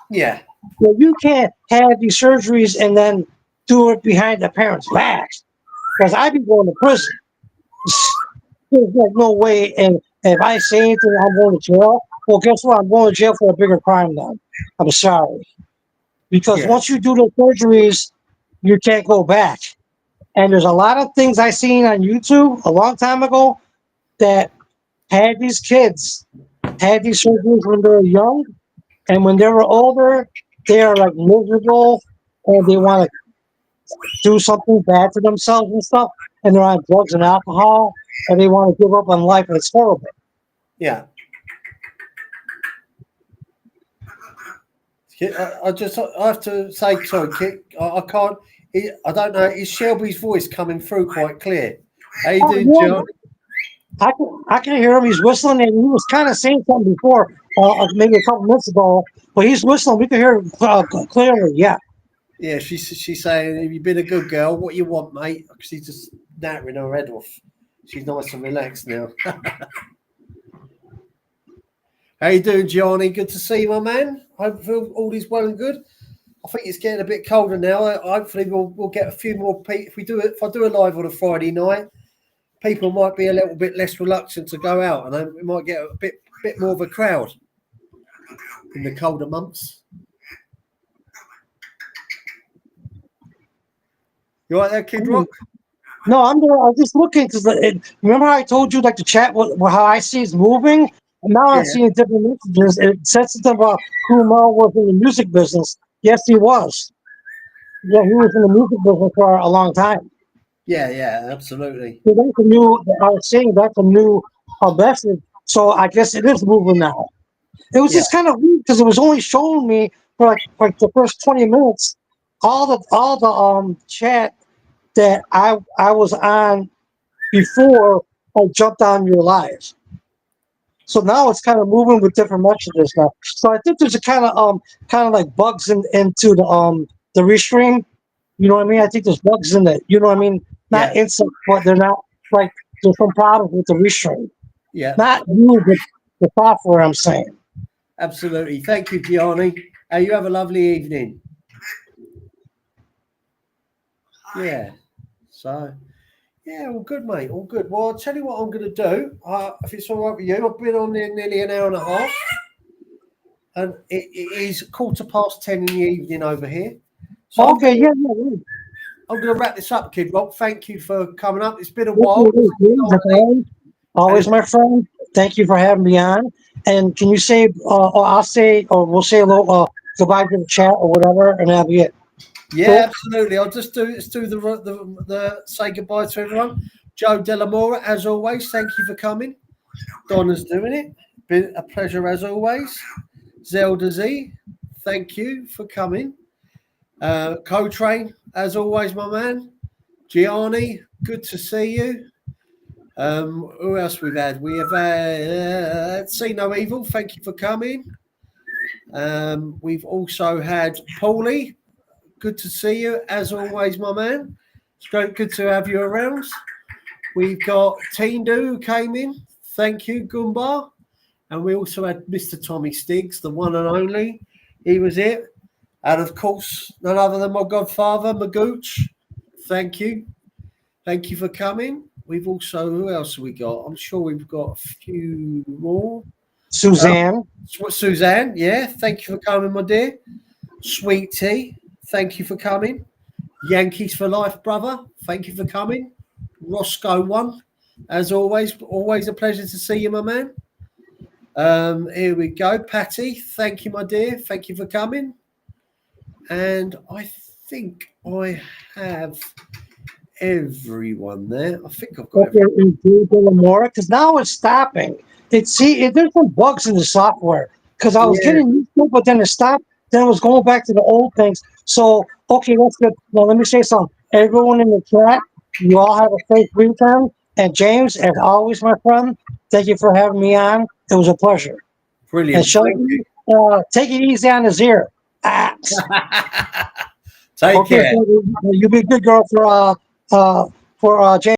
Yeah. So you can't have these surgeries and then do it behind the parents' backs because I'd be going to prison. There's like no way. And if I say anything, I'm going to jail. Well, guess what? I'm going to jail for a bigger crime then. I'm sorry. Because Yeah. once you do the surgeries, you can't go back. And there's a lot of things I seen on YouTube a long time ago that had these kids had these surgeries when they were young, and when they were older, they are like miserable and they want to do something bad for themselves and stuff, and they're on drugs and alcohol, and they want to give up on life, and it's horrible. Yeah. I have to say, sorry, Kit, I can't. I don't know. Is Shelby's voice coming through quite clear? How you Oh, doing, yeah, John? I can hear him. He's whistling, and he was kind of saying something before, maybe a couple minutes ago. But he's whistling. We can hear him clearly. Yeah. Yeah, she's saying, "Have you been a good girl? What you want, mate?" She's just nattering her head off. She's nice and relaxed now. How you doing, Johnny? Good to see you, my man. Hope all is well and good. I think it's getting a bit colder now. Hopefully, we'll get a few more people. If I do a live on a Friday night, people might be a little bit less reluctant to go out, and then we might get a bit more of a crowd in the colder months. You right there, Kid Rock? No, I'm there. I was just looking because remember how I told you like the chat, how I see it's moving, and now Yeah, I'm seeing different messages. It says something about who Mel was in the music business. Yes, he was. Yeah, he was in the music business for a long time. yeah, absolutely. So that's a new. I was saying that's a new message. So I guess it is moving now. It was Yeah, just kind of weird because it was only showing me for like the first 20 minutes all the chat that I was on before I jumped on your live. So now it's kind of moving with different messages now. So I think there's a kind of like bugs into the restream. You know what I mean? I think there's bugs in it. You know what I mean? Not yeah, instant, but they're not like there's some problems with the restream. yeah, Not you, but the software. I'm saying. absolutely. Thank you, Gianni. You have a lovely evening. Yeah. So, yeah, all good, mate. All good. Well, I'll tell you what I'm going to do. If it's all right with you, I've been on there nearly an hour and a half, and it is 10:15 in the evening over here. So Okay, yeah. I'm going to wrap this up, Kid Rock. Thank you for coming up. It's been a Thank while. you, And always my friend. Thank you for having me on. And can you say, or I'll say, or we'll say a little goodbye to the chat or whatever, and that'll be it. yeah, Cool. absolutely. Let's do the say goodbye to everyone. Joe Delamora, as always, thank you for coming. Donna's doing it. Been a pleasure as always. Zelda Z, thank you for coming. Co-train, as always, my man. Gianni, good to see you. Who else we've had? We have See No Evil, thank you for coming. We've also had Paulie. Good to see you, as always, my man. It's great, good to have you around. We've got Tindu who came in. Thank you, Gumbar. And we also had Mr. Tommy Stiggs, the one and only. He was it. And of course, none other than my godfather, Magooch. Thank you. Thank you for coming. We've also, who else have we got? I'm sure we've got a few more. Suzanne. Suzanne, yeah. Thank you for coming, my dear. Sweet Tea, thank you for coming. Yankees for life, brother. Thank you for coming. Roscoe one, as always a pleasure to see you, my man. Here we go, Patty. Thank you, my dear. Thank you for coming. And I think I have everyone there. I think I've got Okay, everyone. more because now it's stopping. There's some bugs in the software because I was Yeah, getting used to it, but then it stopped. Then it was going back to the old things. So okay, that's good. Now let me say something. Everyone in the chat, you all have a safe weekend. And James, as always, my friend, thank you for having me on. It was a pleasure. And brilliant. Thank Shelby, you. take it easy on his ear. Take Okay, care. so you be a good girl for James.